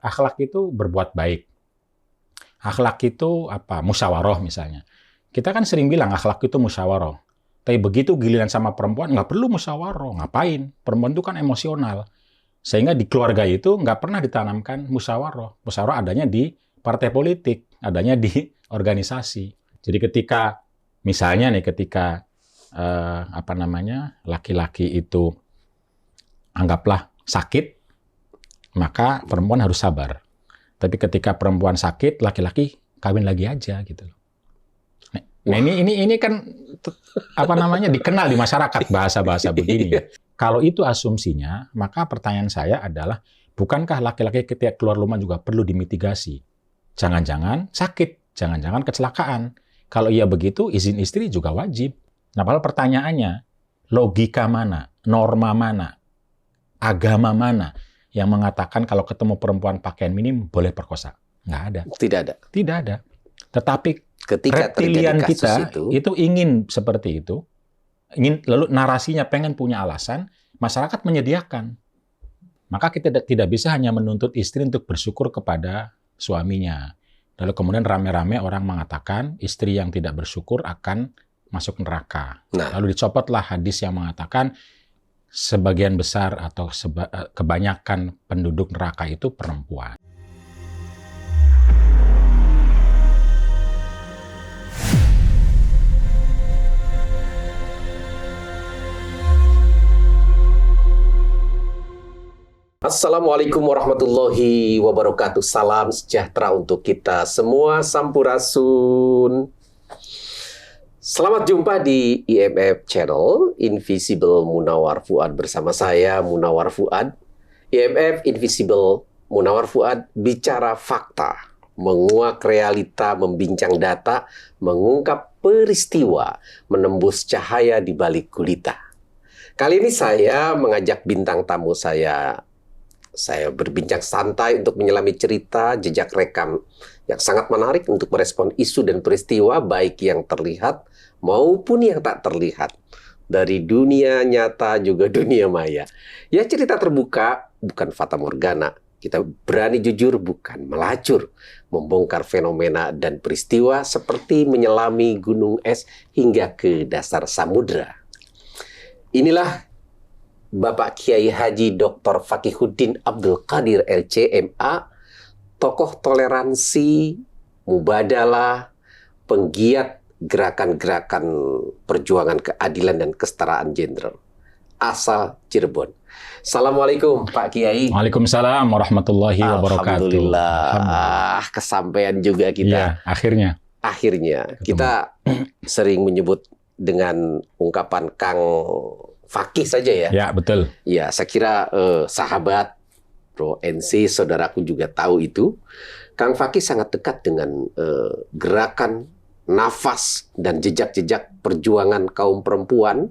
akhlak itu berbuat baik. Akhlak itu apa? Musyawarah misalnya. Kita kan sering bilang akhlak itu musyawarah. Tapi begitu giliran sama perempuan, nggak perlu musyawarah. Ngapain? Perempuan itu kan emosional. Sehingga di keluarga itu nggak pernah ditanamkan musyawarah. Musyawarah adanya di partai politik, adanya di organisasi. Jadi ketika, misalnya nih, ketika laki-laki itu anggaplah sakit, maka perempuan harus sabar. Tapi ketika perempuan sakit, laki-laki kawin lagi aja gitu. Nah, ini kan dikenal di masyarakat bahasa-bahasa begini. Kalau itu asumsinya, maka pertanyaan saya adalah, bukankah laki-laki ketika keluar rumah juga perlu dimitigasi? Jangan-jangan sakit, jangan-jangan kecelakaan. Kalau iya begitu, izin istri juga wajib. Nah, padahal pertanyaannya, logika mana, norma mana, agama mana yang mengatakan kalau ketemu perempuan pakaian minim boleh perkosa? Nggak ada. Tidak ada. Tetapi ketika reptilian kita itu ingin seperti itu, lalu narasinya pengen punya alasan, masyarakat menyediakan. Maka kita tidak bisa hanya menuntut istri untuk bersyukur kepada suaminya. Lalu kemudian rame-rame orang mengatakan istri yang tidak bersyukur akan masuk neraka. Lalu dicopotlah hadis yang mengatakan sebagian besar atau kebanyakan penduduk neraka itu perempuan. Assalamualaikum warahmatullahi wabarakatuh. Salam sejahtera untuk kita semua, Sampurasun. Selamat jumpa di IMF Channel, Invisible Munawar Fuad bersama saya, Munawar Fuad. IMF Invisible Munawar Fuad bicara fakta, menguak realita, membincang data, mengungkap peristiwa, menembus cahaya di balik gulita. Kali ini saya mengajak bintang tamu saya berbincang santai untuk menyelami cerita jejak rekam yang sangat menarik untuk merespon isu dan peristiwa baik yang terlihat maupun yang tak terlihat. Dari dunia nyata juga dunia maya. Ya, cerita terbuka, bukan fata morgana. Kita berani jujur, bukan melacur. Membongkar fenomena dan peristiwa seperti menyelami gunung es hingga ke dasar samudra. Inilah Bapak Kiai Haji Dr. Fakihuddin Abdul Qadir LC.MA, tokoh toleransi, mubadalah, penggiat gerakan-gerakan perjuangan keadilan dan kesetaraan gender, asal Cirebon. Assalamualaikum Pak Kiai. Waalaikumsalam warahmatullahi wabarakatuh. Alhamdulillah, kesampaian juga kita. Iya, akhirnya kita sering menyebut dengan ungkapan Kang Fakih saja ya. Ya, betul. Ya, saya kira sahabat Bro NC, saudaraku juga tahu itu. Kang Fakih sangat dekat dengan gerakan, nafas, dan jejak-jejak perjuangan kaum perempuan,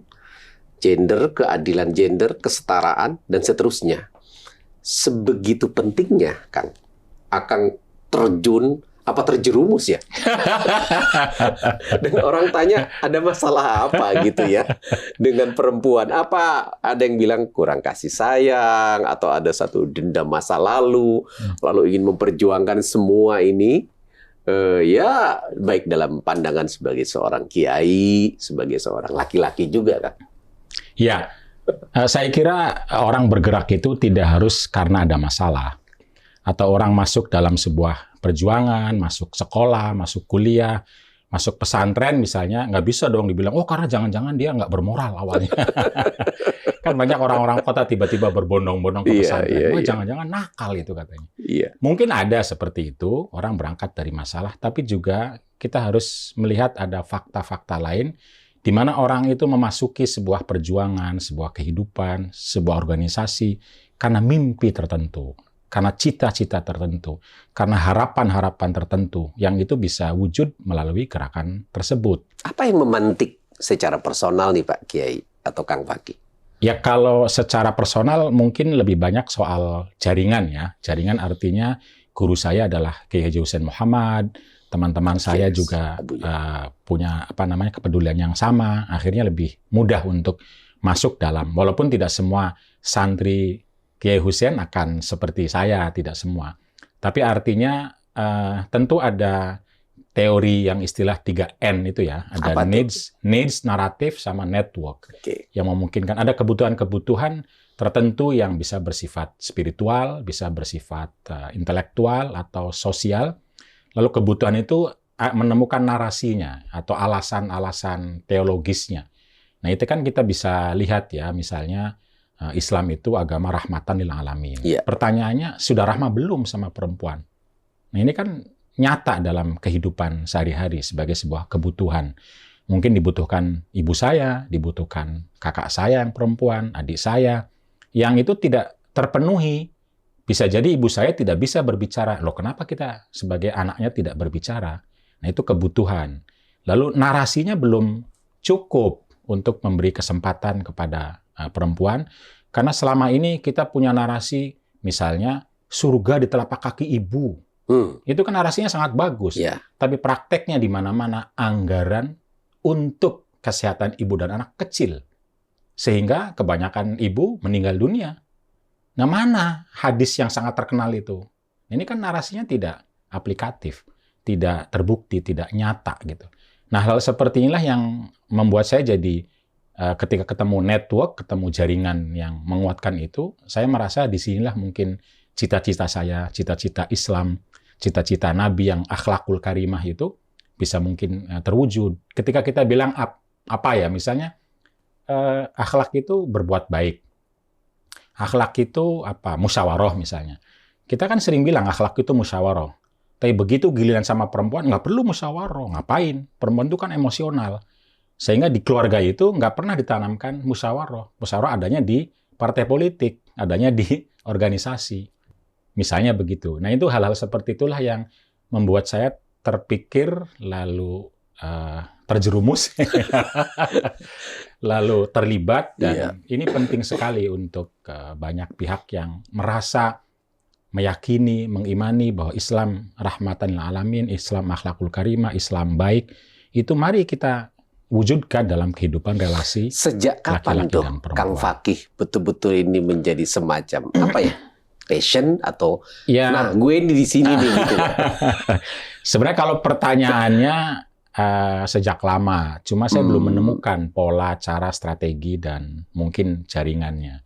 gender, keadilan gender, kesetaraan, dan seterusnya. Sebegitu pentingnya, Kang, akan terjerumus ya. Dan orang tanya, ada masalah apa gitu ya dengan perempuan? Apa ada yang bilang kurang kasih sayang, atau ada satu dendam masa lalu, lalu ingin memperjuangkan semua ini? Ya, baik dalam pandangan sebagai seorang kiai, sebagai seorang laki-laki juga kan? Ya, saya kira orang bergerak itu tidak harus karena ada masalah. Atau orang masuk dalam sebuah perjuangan, masuk sekolah, masuk kuliah, masuk pesantren misalnya, nggak bisa dong dibilang, oh karena jangan-jangan dia nggak bermoral awalnya. Kan banyak orang-orang kota tiba-tiba berbondong-bondong ke pesantren. Wah, jangan-jangan nakal itu katanya. Mungkin ada seperti itu, orang berangkat dari masalah, tapi juga kita harus melihat ada fakta-fakta lain, di mana orang itu memasuki sebuah perjuangan, sebuah kehidupan, sebuah organisasi, karena mimpi tertentu. Karena cita-cita tertentu, karena harapan-harapan tertentu, yang itu bisa wujud melalui gerakan tersebut. Apa yang memantik secara personal nih Pak Kiai atau Kang Fakih? Ya, kalau secara personal mungkin lebih banyak soal jaringan ya. Jaringan artinya guru saya adalah Kiai Haji Hussein Muhammad, teman-teman saya juga punya kepedulian yang sama, akhirnya lebih mudah untuk masuk dalam, walaupun tidak semua santri Kiai Hussein akan seperti saya, tidak semua. Tapi artinya tentu ada teori yang istilah 3N itu ya. Ada Apa tuh? needs, naratif, sama network. Oke. Yang memungkinkan ada kebutuhan-kebutuhan tertentu yang bisa bersifat spiritual, bisa bersifat intelektual atau sosial. Lalu kebutuhan itu menemukan narasinya atau alasan-alasan teologisnya. Nah, itu kan kita bisa lihat ya, misalnya Islam itu agama rahmatan lil alamin. Iya. Pertanyaannya, sudah rahmah belum sama perempuan? Nah, ini kan nyata dalam kehidupan sehari-hari sebagai sebuah kebutuhan. Mungkin dibutuhkan ibu saya, dibutuhkan kakak saya yang perempuan, adik saya, yang itu tidak terpenuhi. Bisa jadi ibu saya tidak bisa berbicara. Loh, kenapa kita sebagai anaknya tidak berbicara? Nah, itu kebutuhan. Lalu narasinya belum cukup untuk memberi kesempatan kepada perempuan, karena selama ini kita punya narasi, misalnya, surga di telapak kaki ibu. Itu kan narasinya sangat bagus. Ya. Tapi prakteknya di mana-mana anggaran untuk kesehatan ibu dan anak kecil. Sehingga kebanyakan ibu meninggal dunia. Nah, mana hadis yang sangat terkenal itu? Ini kan narasinya tidak aplikatif, tidak terbukti, tidak nyata gitu. Nah, hal seperti inilah yang membuat saya jadi ketika ketemu network, ketemu jaringan yang menguatkan itu, saya merasa disinilah mungkin cita-cita saya, cita-cita Islam, cita-cita Nabi yang akhlakul karimah itu bisa mungkin terwujud. Ketika kita bilang apa ya, misalnya akhlak itu berbuat baik. Akhlak itu apa? Musyawarah misalnya. Kita kan sering bilang akhlak itu musyawarah. Tapi begitu giliran sama perempuan, nggak perlu musyawarah. Ngapain? Perempuan itu kan emosional. Sehingga di keluarga itu nggak pernah ditanamkan musyawarah. Musyawarah adanya di partai politik, adanya di organisasi. Misalnya begitu. Nah, itu hal-hal seperti itulah yang membuat saya terpikir, lalu terjerumus, lalu terlibat, dan ini penting sekali untuk banyak pihak yang merasa meyakini, mengimani bahwa Islam rahmatan lil alamin, Islam akhlakul karimah, Islam baik, itu mari kita wujudkan dalam kehidupan relasi. Sejak kapan laki-laki tuh, dan perempuan. Kang Fakih, betul-betul ini menjadi semacam apa ya? Passion atau Ya, nah gue ini di sini nih gitu. sebenarnya kalau pertanyaannya sejak lama, cuma saya belum menemukan pola, cara, strategi, dan mungkin jaringannya.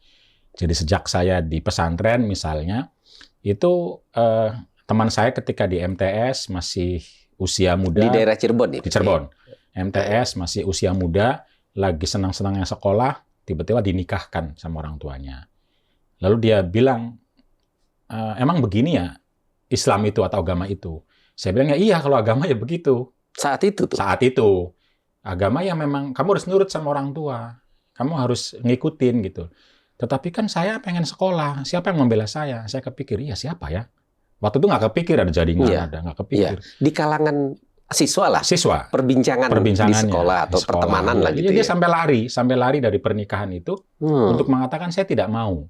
Jadi sejak saya di pesantren misalnya, itu teman saya ketika di MTS masih usia muda. Di daerah Cirebon ya? Di Cirebon. MTS masih usia muda, lagi senang-senangnya sekolah, tiba-tiba dinikahkan sama orang tuanya. Lalu dia bilang, emang begini ya Islam itu atau agama itu? Saya bilang, ya iya kalau agama ya begitu. Saat itu tuh? Saat itu. Agama ya memang kamu harus nurut sama orang tua. Kamu harus ngikutin gitu. Tetapi kan saya pengen sekolah. Siapa yang membela saya? Saya kepikir, iya siapa ya? Waktu itu nggak kepikir ada jaringan, ada nggak kepikir. Di kalangan siswa lah. Siswa. Perbincangan di sekolah atau di sekolah, pertemanan lah gitu dia ya. sampai lari dari pernikahan itu untuk mengatakan saya tidak mau.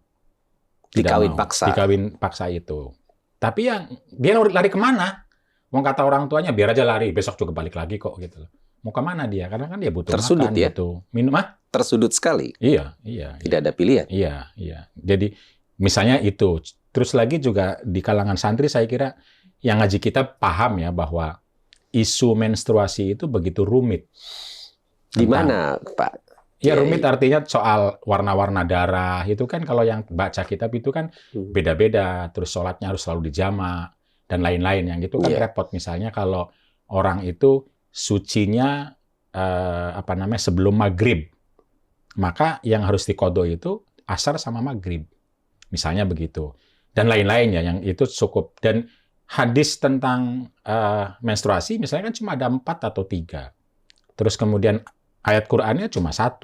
Dikawin paksa. Dikawin paksa itu. Tapi yang dia lari kemana? Mau kata orang tuanya biar aja lari, besok juga balik lagi kok gitu. Mau kemana dia? Karena kan dia butuh Tersudut makan, ya? butuh minum. Tersudut sekali. Iya. Tidak ada pilihan. Iya. Jadi misalnya itu. Terus lagi juga di kalangan santri saya kira yang ngaji kita paham ya bahwa isu menstruasi itu begitu rumit. Di mana, Pak? Ya rumit artinya soal warna-warna darah itu kan kalau yang baca kitab itu kan beda-beda, terus sholatnya harus selalu dijamak dan lain-lain yang itu kan repot. Misalnya kalau orang itu sucinya sebelum maghrib, maka yang harus diqodho itu asar sama maghrib, misalnya begitu, dan lain-lain ya yang itu cukup. Dan hadis tentang menstruasi misalnya kan cuma ada 4 atau 3, terus kemudian ayat Qur'annya cuma 1,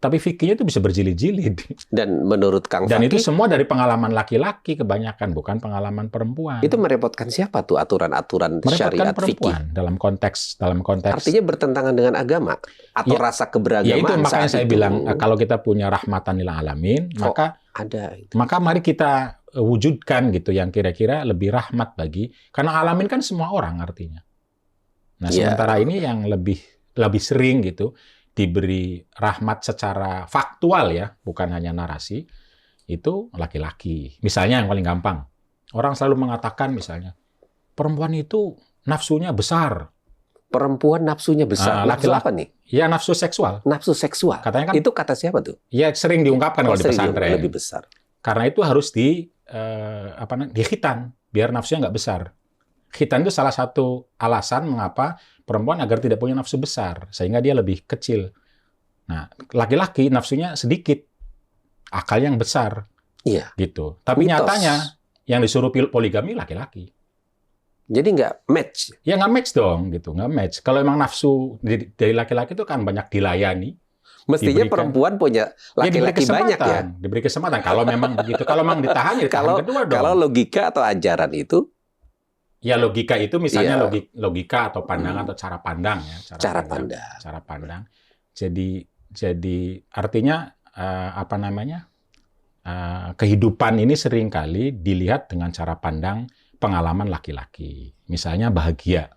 tapi fikihnya itu bisa berjilid-jilid. Dan menurut Kang Fakih, dan itu semua dari pengalaman laki-laki kebanyakan, bukan pengalaman perempuan. Itu merepotkan siapa tuh aturan-aturan syariat perempuan fikih? dalam konteks. Artinya bertentangan dengan agama atau rasa keberagaman. Ya itu makanya saya itu bilang kalau kita punya rahmatan lil alamin, maka mari kita wujudkan gitu yang kira-kira lebih rahmat bagi, karena alamin kan semua orang artinya. Nah, sementara ini yang lebih sering gitu diberi rahmat secara faktual ya, bukan hanya narasi, itu laki-laki. Misalnya yang paling gampang, Orang selalu mengatakan misalnya, perempuan itu nafsunya besar. Perempuan nafsunya besar. Nafsu Laki-laki. apa nih? Ya, nafsu seksual. Nafsu seksual. Katanya kan, Itu kata siapa tuh? ya sering diungkapkan kalau di sering pesantren. lebih besar. Karena itu harus dikhitan, biar nafsunya nggak besar. Khitan itu salah satu alasan mengapa perempuan agar tidak punya nafsu besar, sehingga dia lebih kecil. Nah, laki-laki nafsunya sedikit, akalnya yang besar. Iya. Gitu. Tapi Mitos. nyatanya yang disuruh poligami laki-laki. Jadi nggak match. Ya nggak match dong, gitu. Nggak match. Kalau emang nafsu dari laki-laki itu kan banyak dilayani. Mestinya Diberikan. perempuan punya laki-laki banyak ya. Diberi kesempatan. Kalau memang begitu. Kalau memang ditahan, ya ditahan kedua dong. Kalau logika atau ajaran itu, ya logika itu misalnya iya. logika atau pandangan atau cara pandang ya. Cara pandang. Jadi artinya kehidupan ini seringkali dilihat dengan cara pandang pengalaman laki-laki. Misalnya bahagia.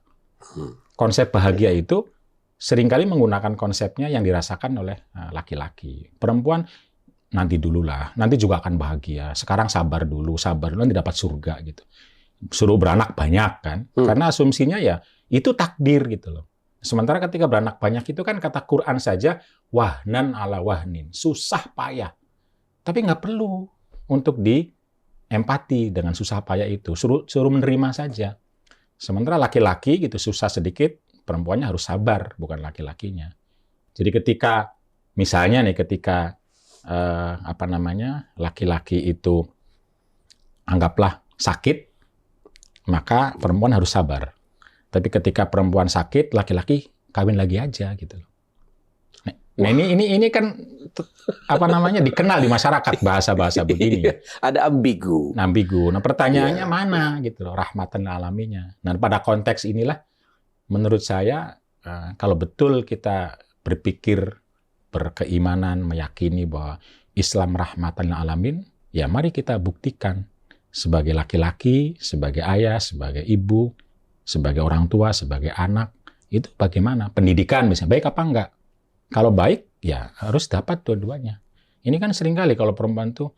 Konsep bahagia itu seringkali menggunakan konsepnya yang dirasakan oleh laki-laki. Perempuan nanti dululah, nanti juga akan bahagia. Sekarang sabar dulu nanti dapat surga gitu. Suruh beranak banyak kan? Karena asumsinya ya itu takdir gitu loh. Sementara ketika beranak banyak itu kan kata Quran saja wahnan ala wahnin, susah payah. Tapi nggak perlu untuk empati dengan susah payah itu, suruh menerima saja. Sementara laki-laki gitu susah sedikit, perempuannya harus sabar, bukan laki-lakinya. Jadi ketika misalnya nih laki-laki itu anggaplah sakit, maka perempuan harus sabar. Tapi ketika perempuan sakit, laki-laki kawin lagi aja gitu loh. Nah, ini kan dikenal di masyarakat bahasa-bahasa begini. Ada ambigu. Nah, pertanyaannya mana gitu loh, rahmatan alaminya. Nah, pada konteks inilah menurut saya kalau betul kita berpikir berkeimanan, meyakini bahwa Islam rahmatan alamin, ya mari kita buktikan sebagai laki-laki, sebagai ayah, sebagai ibu, sebagai orang tua, sebagai anak, itu bagaimana? Pendidikan misalnya, baik apa enggak? Kalau baik, ya harus dapat dua-duanya. Ini kan seringkali kalau perempuan tuh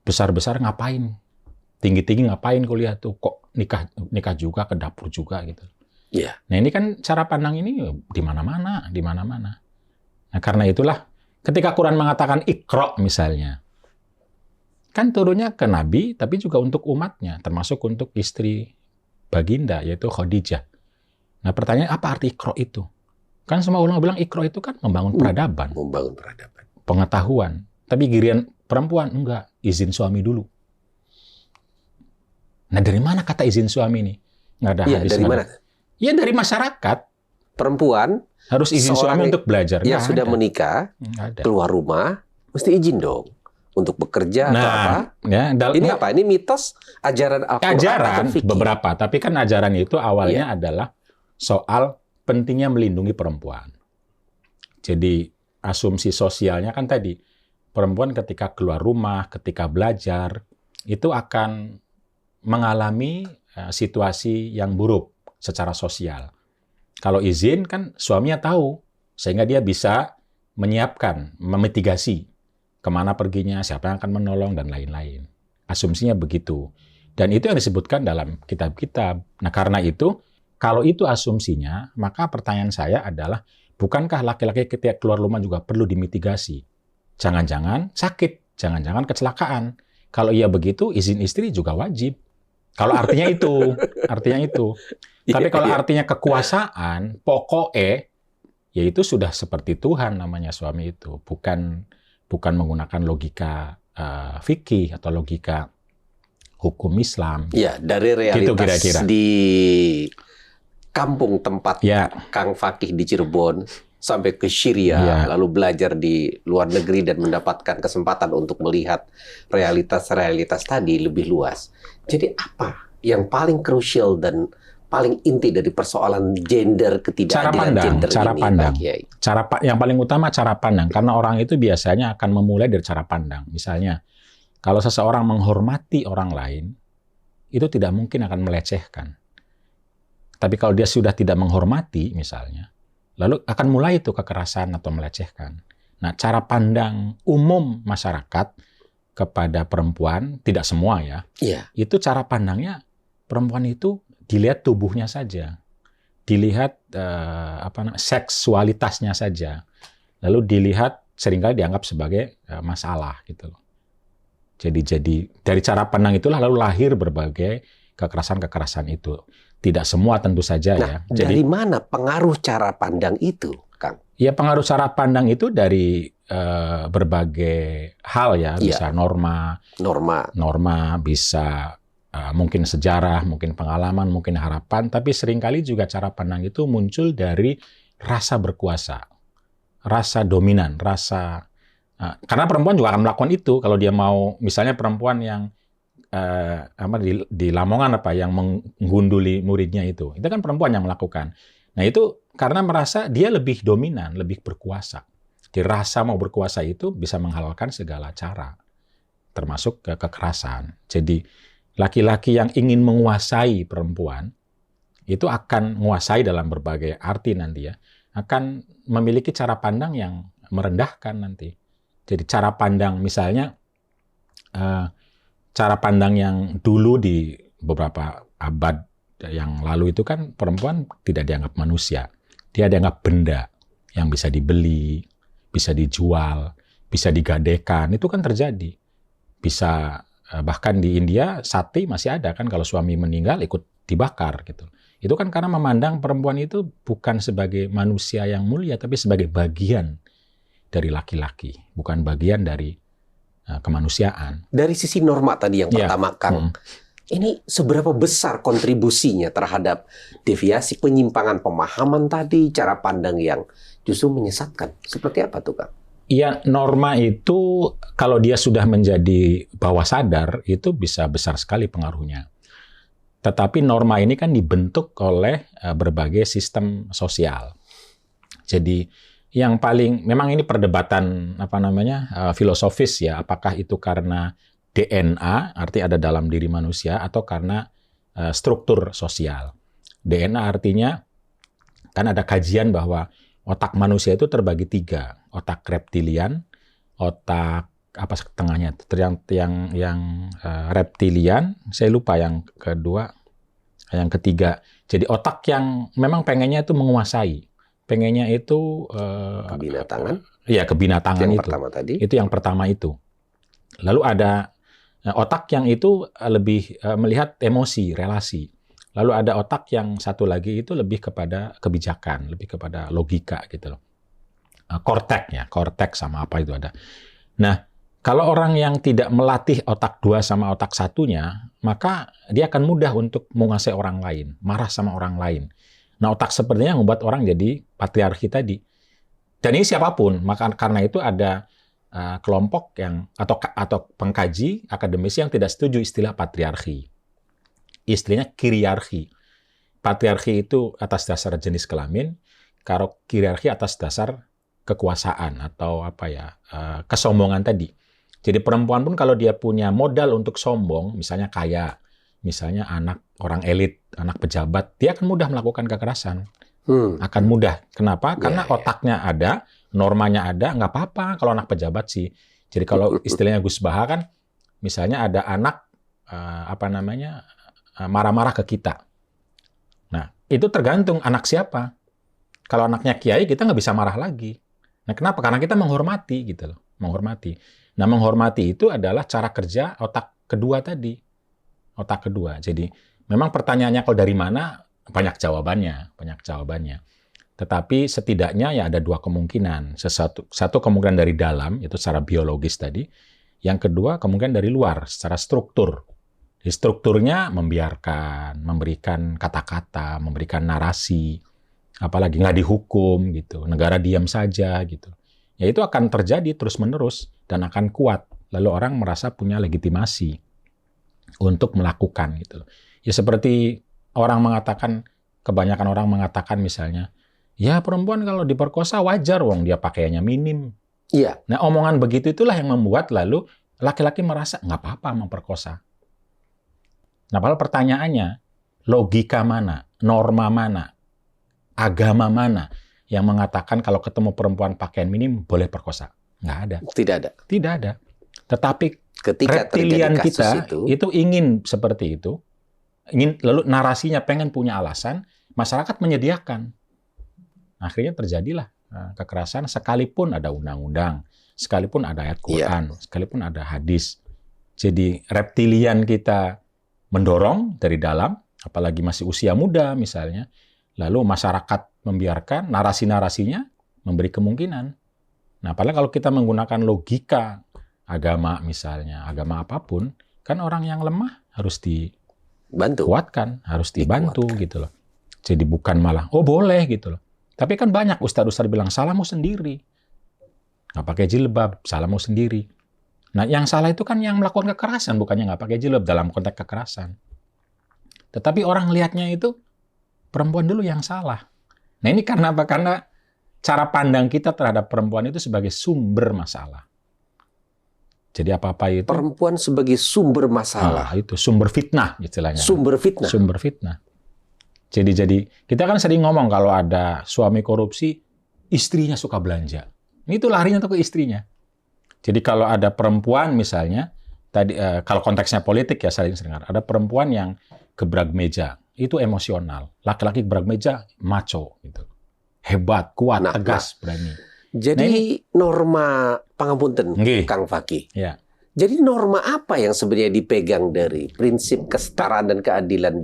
besar-besar ngapain? Tinggi-tinggi ngapain kuliah tuh? Kok nikah juga, ke dapur juga gitu. Iya. Nah ini kan cara pandang ini di mana-mana. Nah karena itulah ketika Quran mengatakan Iqra misalnya, kan turunnya ke Nabi, tapi juga untuk umatnya, termasuk untuk istri baginda, yaitu Khadijah. Nah pertanyaan apa arti Iqra itu? Kan semua ulama bilang Iqra itu kan membangun peradaban. Pengetahuan. Tapi giliran perempuan, enggak. Izin suami dulu. Nah dari mana kata izin suami ini? Nggak ada hadis. Dari mana? Ya dari masyarakat. Perempuan harus izin suami untuk belajar. Yang sudah menikah, keluar rumah, mesti izin dong. Untuk bekerja atau apa? Ya, ini apa? Ini mitos ajaran Al-Quran? Ajaran beberapa. Tapi kan ajaran itu awalnya adalah soal pentingnya melindungi perempuan. Jadi asumsi sosialnya kan tadi, perempuan ketika keluar rumah, ketika belajar, itu akan mengalami situasi yang buruk secara sosial. Kalau izin kan suaminya tahu, sehingga dia bisa menyiapkan, memitigasi kemana perginya, siapa yang akan menolong, dan lain-lain. Asumsinya begitu. Dan itu yang disebutkan dalam kitab-kitab. Nah karena itu, kalau itu asumsinya, maka pertanyaan saya adalah, bukankah laki-laki ketika keluar rumah juga perlu dimitigasi? Jangan-jangan sakit, jangan-jangan kecelakaan. Kalau iya begitu, izin istri juga wajib. Kalau artinya itu, Tapi kalau artinya kekuasaan, pokoknya, yaitu sudah seperti Tuhan namanya suami itu, bukan menggunakan logika fikih atau logika hukum Islam. Ya, dari realitas gitu, kira-kira. Di kampung tempat Kang Fakih di Cirebon sampai ke Syria, lalu belajar di luar negeri dan mendapatkan kesempatan untuk melihat realitas-realitas tadi lebih luas. Jadi apa yang paling krusial dan paling inti dari persoalan gender, ketidakadilan gender cara ini? Pandang. Yang paling utama cara pandang, karena orang itu biasanya akan memulai dari cara pandang. Misalnya, kalau seseorang menghormati orang lain, itu tidak mungkin akan melecehkan. Tapi kalau dia sudah tidak menghormati, misalnya, lalu akan mulai itu kekerasan atau melecehkan. Nah, cara pandang umum masyarakat, kepada perempuan, tidak semua ya, Iya. itu cara pandangnya perempuan itu dilihat tubuhnya saja, dilihat seksualitasnya saja, lalu dilihat seringkali dianggap sebagai masalah gitu loh. Jadi dari cara pandang itulah lalu lahir berbagai kekerasan-kekerasan itu. Tidak semua tentu saja ya. Dari mana pengaruh cara pandang itu, Kang? Ya pengaruh cara pandang itu dari berbagai hal ya, bisa norma, bisa mungkin sejarah, mungkin pengalaman, mungkin harapan, tapi seringkali juga cara pandang itu muncul dari rasa berkuasa, rasa dominan, karena perempuan juga akan melakukan itu kalau dia mau, misalnya perempuan yang di Lamongan yang menggunduli muridnya itu kan perempuan yang melakukan. Nah itu karena merasa dia lebih dominan, lebih berkuasa. Jadi rasa mau berkuasa itu bisa menghalalkan segala cara, termasuk kekerasan. Jadi laki-laki yang ingin menguasai perempuan itu akan menguasai dalam berbagai arti nanti ya, akan memiliki cara pandang yang merendahkan nanti. Jadi cara pandang misalnya cara pandang yang dulu di beberapa abad yang lalu itu kan perempuan tidak dianggap manusia. Dia dianggap benda yang bisa dibeli, bisa dijual, bisa digadekan. Itu kan terjadi. Bisa bahkan di India sati masih ada kan, kalau suami meninggal ikut dibakar gitu. Itu kan karena memandang perempuan itu bukan sebagai manusia yang mulia, tapi sebagai bagian dari laki-laki, bukan bagian dari kemanusiaan. Dari sisi norma tadi yang pertama, Kang, ini seberapa besar kontribusinya terhadap deviasi, penyimpangan pemahaman tadi, cara pandang yang justru menyesatkan? Seperti apa tuh, Kang? Iya, norma itu kalau dia sudah menjadi bawah sadar, itu bisa besar sekali pengaruhnya. Tetapi norma ini kan dibentuk oleh berbagai sistem sosial. Jadi yang paling, memang ini perdebatan filosofis ya, apakah itu karena DNA, arti ada dalam diri manusia, atau karena struktur sosial. DNA artinya, kan ada kajian bahwa otak manusia itu terbagi 3, otak reptilian, otak tengahnya, yang reptilian, saya lupa yang kedua, yang ketiga. Jadi otak yang memang pengennya itu menguasai. Pengennya itu kebinatangan. Iya, kebinatangan yang itu. Pertama tadi. Itu yang pertama itu. Lalu ada otak yang itu lebih melihat emosi, relasi. Lalu ada otak yang satu lagi itu lebih kepada kebijakan, lebih kepada logika gitu loh. Korteks sama apa itu ada. Nah, kalau orang yang tidak melatih otak 2 sama otak 1-nya, maka dia akan mudah untuk menguasai orang lain, marah sama orang lain. Nah, otak sepertinya membuat orang jadi patriarki tadi. Dan ini siapapun, maka karena itu ada kelompok yang atau pengkaji akademisi yang tidak setuju istilah patriarki. Istilahnya kiriarki. Patriarki itu atas dasar jenis kelamin, kalau kiriarki atas dasar kekuasaan atau kesombongan tadi. Jadi perempuan pun kalau dia punya modal untuk sombong, misalnya kaya, misalnya anak orang elit, anak pejabat, dia akan mudah melakukan kekerasan. Akan mudah. Kenapa? Karena otaknya ada, normanya ada, nggak apa-apa kalau anak pejabat sih. Jadi kalau istilahnya Gus Baha kan, misalnya ada anak marah-marah ke kita. Nah, itu tergantung anak siapa. Kalau anaknya kiai, kita nggak bisa marah lagi. Nah, kenapa? Karena kita menghormati gitu loh, menghormati. Nah, menghormati itu adalah cara kerja otak kedua tadi. Otak kedua. Jadi memang pertanyaannya kalau dari mana, banyak jawabannya. Tetapi setidaknya ya ada 2 kemungkinan. Satu kemungkinan dari dalam, itu secara biologis tadi. Yang kedua kemungkinan dari luar, secara struktur. Di strukturnya membiarkan, memberikan kata-kata, memberikan narasi, apalagi nggak dihukum gitu, negara diam saja gitu. Ya itu akan terjadi terus-menerus dan akan kuat. Lalu orang merasa punya legitimasi untuk melakukan gitu. Ya seperti kebanyakan orang mengatakan misalnya, ya perempuan kalau diperkosa wajar, wong dia pakaiannya minim. Iya. Nah omongan begitu itulah yang membuat lalu laki-laki merasa nggak apa-apa memperkosa. Nah padahal pertanyaannya, logika mana, norma mana, agama mana yang mengatakan kalau ketemu perempuan pakaian minim boleh perkosa? Nggak ada. Tidak ada. Tidak ada. Tetapi Ketika terjadi reptilian kasus kita itu ingin seperti itu, lalu narasinya pengen punya alasan, masyarakat menyediakan. Akhirnya terjadilah kekerasan sekalipun ada undang-undang, sekalipun ada ayat Quran, sekalipun ada hadis. Jadi reptilian kita mendorong dari dalam, apalagi masih usia muda misalnya, lalu masyarakat membiarkan narasi-narasinya memberi kemungkinan. Nah, padahal kalau kita menggunakan logika agama misalnya, agama apapun, kan orang yang lemah harus dikuatkan, harus dibantu gitu loh. Jadi bukan malah, oh boleh gitu loh. Tapi kan banyak ustadz-ustadz bilang, salahmu sendiri. Nggak pakai jilbab, salahmu sendiri. Nah, yang salah itu kan yang melakukan kekerasan, bukannya nggak pakai jilbab dalam konteks kekerasan. Tetapi orang lihatnya itu perempuan dulu yang salah. Nah, ini karena apa? Karena cara pandang kita terhadap perempuan itu sebagai sumber masalah. Jadi apa-apa itu perempuan sebagai sumber masalah. itu sumber fitnah istilahnya. Sumber fitnah. Sumber fitnah. Jadi kita kan sering ngomong kalau ada suami korupsi, istrinya suka belanja. Ini tuh larinya tuh ke istrinya. Jadi kalau ada perempuan misalnya, tadi kalau konteksnya politik ya sering ada perempuan yang gebrag meja, itu emosional. Laki-laki gebrag meja maco gitu. Hebat, kuat, tegas, berani. Jadi norma pangapunten, Kang Fakih. Ya. Jadi norma apa yang sebenarnya dipegang dari prinsip kesetaraan dan keadilan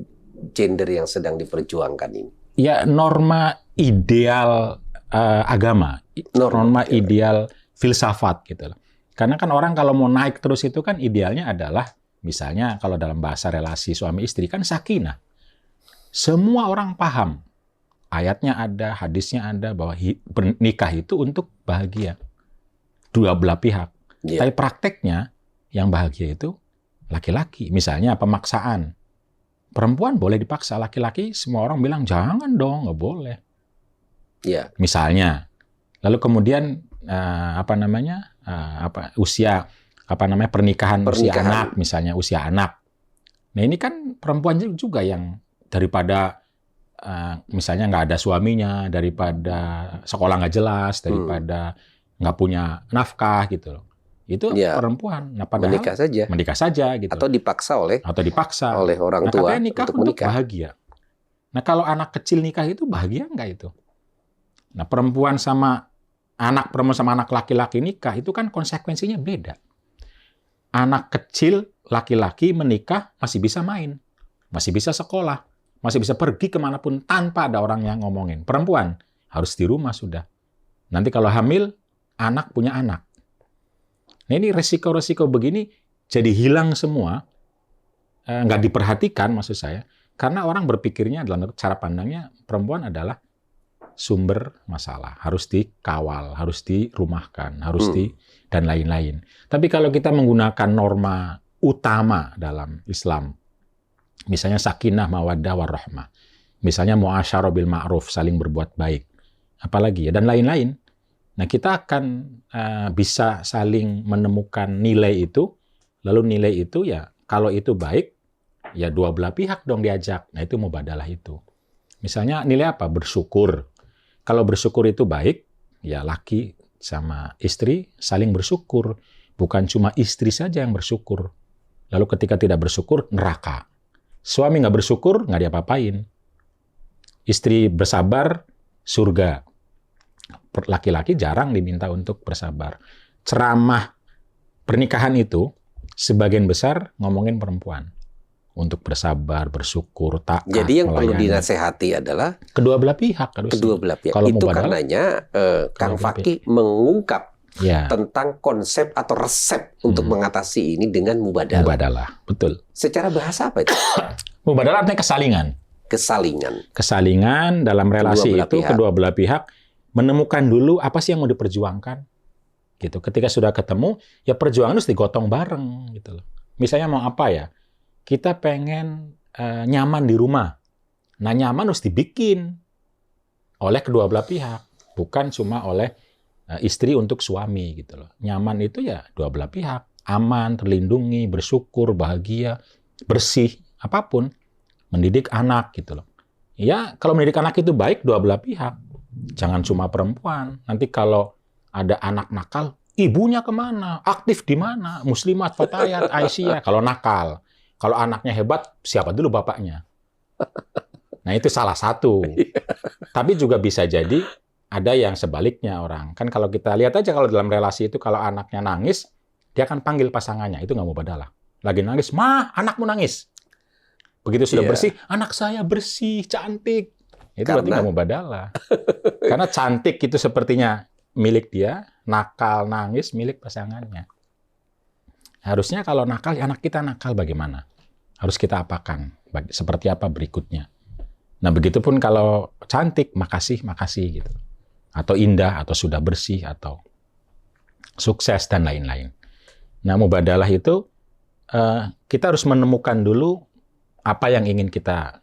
gender yang sedang diperjuangkan ini? Ya, norma ideal agama, norma ideal filsafat gitu loh. Karena kan orang kalau mau naik terus itu kan idealnya adalah misalnya kalau dalam bahasa relasi suami istri kan sakinah. Semua orang paham. Ayatnya ada, hadisnya ada bahwa nikah itu untuk bahagia. Dua belah pihak. Tapi prakteknya yang bahagia itu laki-laki. Misalnya pemaksaan. Perempuan boleh dipaksa, laki-laki semua orang bilang jangan dong, nggak boleh. Misalnya. Lalu kemudian pernikahan usia anak misalnya, usia anak. Nah, ini kan perempuan juga yang daripada misalnya nggak ada suaminya, daripada sekolah nggak jelas, daripada nggak punya nafkah gitu loh. Itu perempuan. Nah, padahal menikah saja gitu. Atau dipaksa oleh orang tua katanya nikah untuk bahagia. Nah, kalau anak kecil nikah itu bahagia nggak itu? Nah, perempuan sama anak laki-laki nikah itu kan konsekuensinya beda. Anak kecil laki-laki menikah masih bisa main, masih bisa sekolah, masih bisa pergi kemanapun tanpa ada orang yang ngomongin. Perempuan harus di rumah sudah. Nanti kalau hamil, anak punya anak. Nah, ini resiko-resiko begini jadi hilang semua, nggak diperhatikan maksud saya, karena orang berpikirnya dalam cara pandangnya perempuan adalah sumber masalah, harus dikawal, harus dirumahkan, dan lain-lain. Tapi kalau kita menggunakan norma utama dalam Islam, misalnya sakinah, mawaddah, warahmah. Misalnya muasyarah bil ma'ruf, saling berbuat baik. Apalagi ya, dan lain-lain. Nah, kita akan bisa saling menemukan nilai itu, lalu nilai itu ya, kalau itu baik, ya dua belah pihak dong diajak. Nah, itu mubadalah itu. Misalnya nilai apa? Bersyukur. Kalau bersyukur itu baik, ya laki sama istri saling bersyukur. Bukan cuma istri saja yang bersyukur. Lalu ketika tidak bersyukur, neraka. Suami nggak bersyukur, nggak diapa-apain. Istri bersabar, surga. Laki-laki jarang diminta untuk bersabar. Ceramah pernikahan itu, sebagian besar ngomongin perempuan. Untuk bersabar, bersyukur, taat, jadi yang perlu dinasehati adalah kedua belah pihak. Kedua belah pihak. Kalau itu karenanya Kang Fakih mengungkap tentang konsep atau resep untuk mengatasi ini dengan mubadalah. Mubadalah, betul. Secara bahasa apa itu? Mubadalah artinya kesalingan. Kesalingan dalam relasi itu kedua belah pihak menemukan dulu apa sih yang mau diperjuangkan. Gitu. Ketika sudah ketemu, ya perjuangan harus digotong bareng gitu loh. Misalnya mau apa ya? Kita pengen nyaman di rumah. Nah, nyaman harus dibikin oleh kedua belah pihak, bukan cuma oleh istri untuk suami gitu loh. Nyaman itu ya dua belah pihak, aman, terlindungi, bersyukur, bahagia, bersih, apapun. Mendidik anak gitu loh. Ya, kalau mendidik anak itu baik dua belah pihak. Jangan cuma perempuan. Nanti kalau ada anak nakal, ibunya kemana, aktif di mana, muslimat, fatayat, Aisyah. Kalau nakal, kalau anaknya hebat, siapa dulu bapaknya? Nah itu salah satu. Tapi juga bisa jadi ada yang sebaliknya orang. Kan kalau kita lihat aja kalau dalam relasi itu kalau anaknya nangis, dia akan panggil pasangannya. Itu nggak mubadalah. Lagi nangis, "Ma, anakmu nangis." Begitu sudah bersih, "Anak saya bersih, cantik." Itu berarti nggak mubadalah. Karena cantik itu sepertinya milik dia, nakal, nangis milik pasangannya. Harusnya kalau nakal, anak kita nakal bagaimana? Harus kita apakan? Seperti apa berikutnya? Nah, begitupun kalau cantik, makasih gitu. Atau indah, atau sudah bersih, atau sukses, dan lain-lain. Nah, mubadalah itu, kita harus menemukan dulu apa yang ingin kita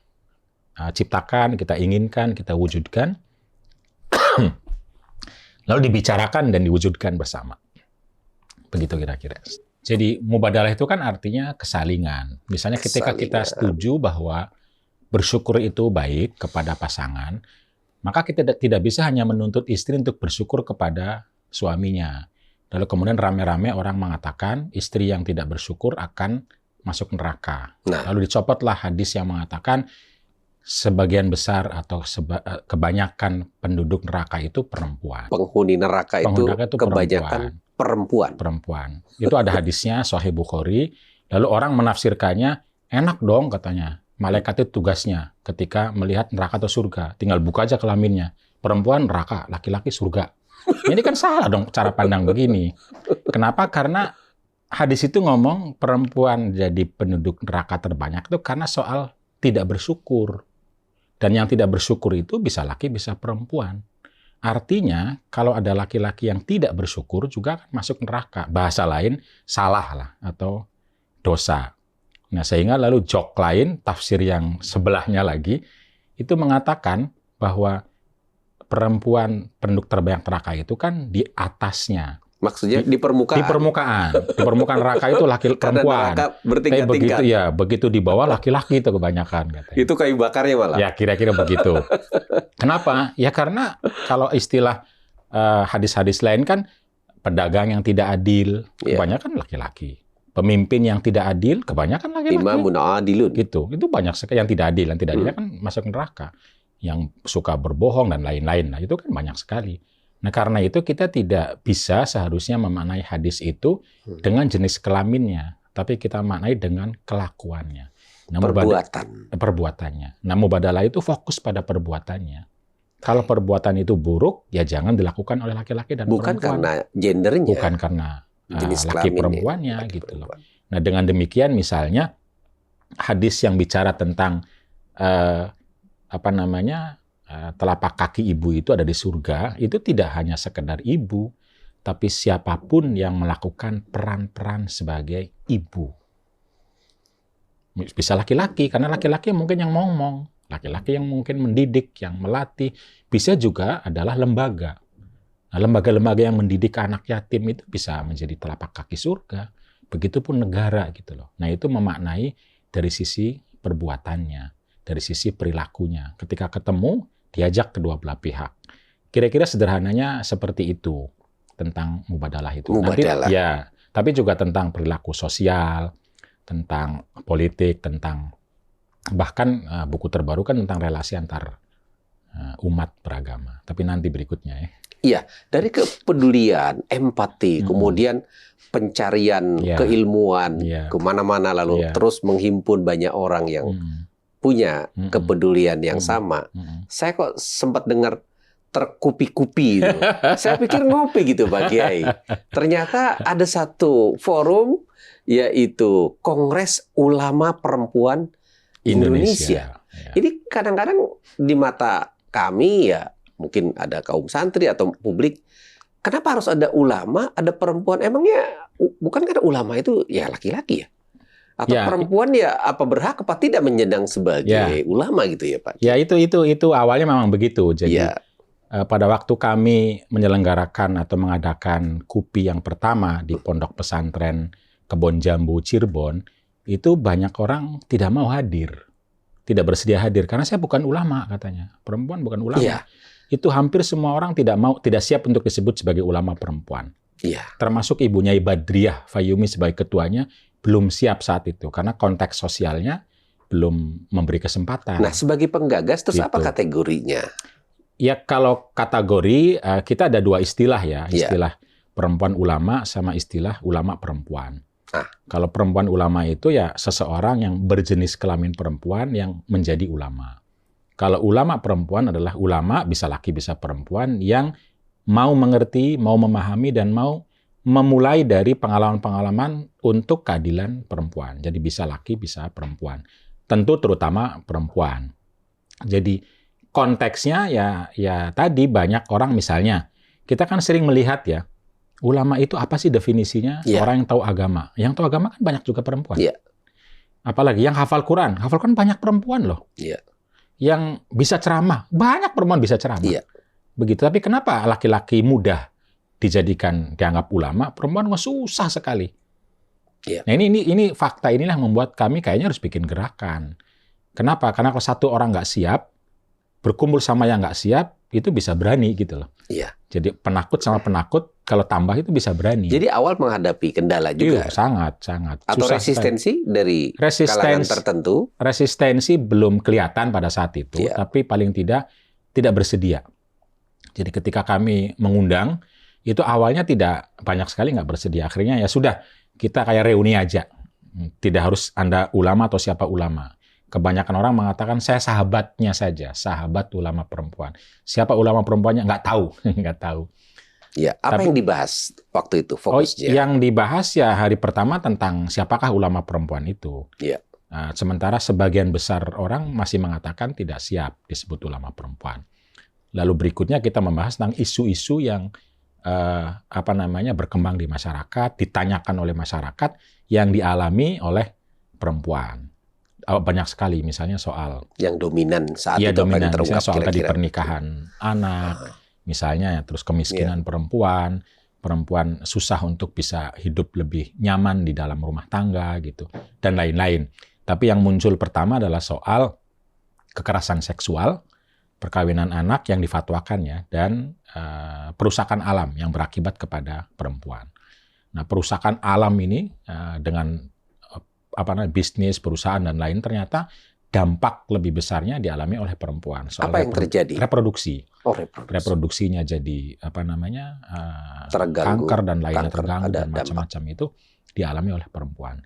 ciptakan, kita inginkan, kita wujudkan, lalu dibicarakan dan diwujudkan bersama. Begitu kira-kira. Jadi, mubadalah itu kan artinya kesalingan. Misalnya ketika kita setuju bahwa bersyukur itu baik kepada pasangan, maka kita tidak bisa hanya menuntut istri untuk bersyukur kepada suaminya. Lalu kemudian rame-rame orang mengatakan istri yang tidak bersyukur akan masuk neraka. Lalu dicopotlah hadis yang mengatakan sebagian besar atau kebanyakan penduduk neraka itu perempuan. Penghuni neraka itu kebanyakan perempuan. Itu ada hadisnya, Sahih Bukhari. Lalu orang menafsirkannya, enak dong katanya. Malaikat itu tugasnya ketika melihat neraka atau surga. Tinggal buka aja kelaminnya. Perempuan neraka, laki-laki surga. Ini kan salah dong cara pandang begini. Kenapa? Karena hadis itu ngomong perempuan jadi penduduk neraka terbanyak itu karena soal tidak bersyukur. Dan yang tidak bersyukur itu bisa laki, bisa perempuan. Artinya, kalau ada laki-laki yang tidak bersyukur juga akan masuk neraka. Bahasa lain, salah lah atau dosa. Nah, sehingga lalu jok lain, tafsir yang sebelahnya lagi, itu mengatakan bahwa perempuan penduduk terbanyak neraka itu kan di atasnya. Maksudnya di permukaan? Di permukaan. Di permukaan neraka itu laki perempuan. Neraka bertingkat-tingkat. Begitu di bawah laki-laki itu kebanyakan. Katanya. Itu kayu bakarnya malah? Ya, kira-kira begitu. Kenapa? Ya karena kalau istilah hadis-hadis lain kan pedagang yang tidak adil, kebanyakan laki-laki. Pemimpin yang tidak adil, kebanyakan laki-laki. Imamun adilun. Gitu. Itu banyak sekali yang tidak adil. Yang tidak adil kan masuk neraka. Yang suka berbohong dan lain-lain. Nah, itu kan banyak sekali. Nah, karena itu kita tidak bisa seharusnya memaknai hadis itu dengan jenis kelaminnya. Tapi kita maknai dengan kelakuannya. Nah, perbuatannya. Nah, mubadalah itu fokus pada perbuatannya. Kalau perbuatan itu buruk, ya jangan dilakukan oleh laki-laki dan perempuan. Bukan karena gendernya. Bukan karena jenis laki perempuannya gitu loh. Nah, dengan demikian misalnya hadis yang bicara tentang telapak kaki ibu itu ada di surga, itu tidak hanya sekedar ibu, tapi siapapun yang melakukan peran-peran sebagai ibu. Bisa laki-laki, karena laki-laki mungkin yang ngomong, laki-laki yang mungkin mendidik, yang melatih, bisa juga adalah lembaga. Nah, lembaga-lembaga yang mendidik anak yatim itu bisa menjadi telapak kaki surga. Begitupun negara gitu loh. Nah, itu memaknai dari sisi perbuatannya, dari sisi perilakunya. Ketika ketemu, diajak kedua belah pihak. Kira-kira sederhananya seperti itu tentang mubadalah itu. Mubadalah. Tapi juga tentang perilaku sosial, tentang politik, tentang bahkan buku terbaru kan tentang relasi antar umat beragama. Tapi nanti berikutnya ya. Iya, dari kepedulian, empati, kemudian pencarian keilmuan kemana-mana lalu terus menghimpun banyak orang yang punya kepedulian yang sama. Saya kok sempat dengar terkupi-kupi itu. Saya pikir ngopi gitu Pak Kiai. Ternyata ada satu forum yaitu Kongres Ulama Perempuan Indonesia. Ini kadang-kadang di mata kami ya mungkin ada kaum santri atau publik, kenapa harus ada ulama, ada perempuan? Emangnya bukan karena ulama itu ya laki-laki ya? Atau perempuan ya apa berhak apa tidak menyandang sebagai ulama gitu ya Pak? Ya itu awalnya memang begitu. Jadi pada waktu kami menyelenggarakan atau mengadakan KUPI yang pertama di Pondok Pesantren Kebon Jambu Cirebon, itu banyak orang tidak mau hadir. Tidak bersedia hadir karena saya bukan ulama katanya. Perempuan bukan ulama. Itu hampir semua orang tidak siap untuk disebut sebagai ulama perempuan. Iya. Termasuk ibunya Badriah Fayumi sebagai ketuanya belum siap saat itu karena konteks sosialnya belum memberi kesempatan. Nah, sebagai penggagas, terus apa Gitu. kategorinya? Ya kalau kategori kita ada dua istilah ya, Iya. istilah perempuan ulama sama istilah ulama perempuan. Ah. Kalau perempuan ulama itu ya seseorang yang berjenis kelamin perempuan yang menjadi ulama. Kalau ulama perempuan adalah ulama, bisa laki bisa perempuan, yang mau mengerti, mau memahami, dan mau memulai dari pengalaman-pengalaman untuk keadilan perempuan. Jadi bisa laki, bisa perempuan. Tentu terutama perempuan. Jadi konteksnya ya tadi banyak orang misalnya, kita kan sering melihat ya, ulama itu apa sih definisinya? Iya. Orang yang tahu agama. Yang tahu agama kan banyak juga perempuan. Iya. Apalagi yang hafal Quran banyak perempuan loh. Iya. Yang bisa ceramah, banyak perempuan bisa ceramah. Iya. Begitu. Tapi kenapa laki-laki mudah dianggap ulama, perempuan kok susah sekali? Iya. Nah ini fakta inilah membuat kami kayaknya harus bikin gerakan. Kenapa? Karena kalau satu orang nggak siap, berkumpul sama yang nggak siap, itu bisa berani gitu loh. Iya. Jadi penakut sama penakut, kalau tambah itu bisa berani. Jadi awal menghadapi kendala juga. Iya, sangat. Atau Susah resistensi dari sekali. kalangan tertentu. Resistensi belum kelihatan pada saat itu, Iya. tapi paling tidak bersedia. Jadi ketika kami mengundang, itu awalnya tidak banyak sekali nggak bersedia. Akhirnya ya sudah, kita kayak reuni aja. Tidak harus Anda ulama atau siapa ulama. Kebanyakan orang mengatakan saya sahabatnya saja, sahabat ulama perempuan. Siapa ulama perempuannya nggak tahu, nggak tahu. Ya, apa yang dibahas waktu itu fokusnya? Yang dibahas ya hari pertama tentang siapakah ulama perempuan itu. Iya. Sementara sebagian besar orang masih mengatakan tidak siap disebut ulama perempuan. Lalu berikutnya kita membahas tentang isu-isu yang berkembang di masyarakat, ditanyakan oleh masyarakat yang dialami oleh perempuan. Banyak sekali, misalnya soal yang dominan saat itu dominan, apa yang terungkap misalnya soal tadi kira-kira? pernikahan anak, misalnya terus kemiskinan perempuan susah untuk bisa hidup lebih nyaman di dalam rumah tangga gitu, dan lain-lain. Tapi yang muncul pertama adalah soal kekerasan seksual, perkawinan anak yang difatwakan ya, dan perusakan alam yang berakibat kepada perempuan. Nah, perusakan alam ini dengan bisnis, perusahaan dan lain, ternyata dampak lebih besarnya dialami oleh perempuan. Soal apa yang terjadi? Reproduksi. Oh, reproduksi. Reproduksinya jadi Terganggu, kanker dan lainnya, terganggu dan macam-macam itu dialami oleh perempuan.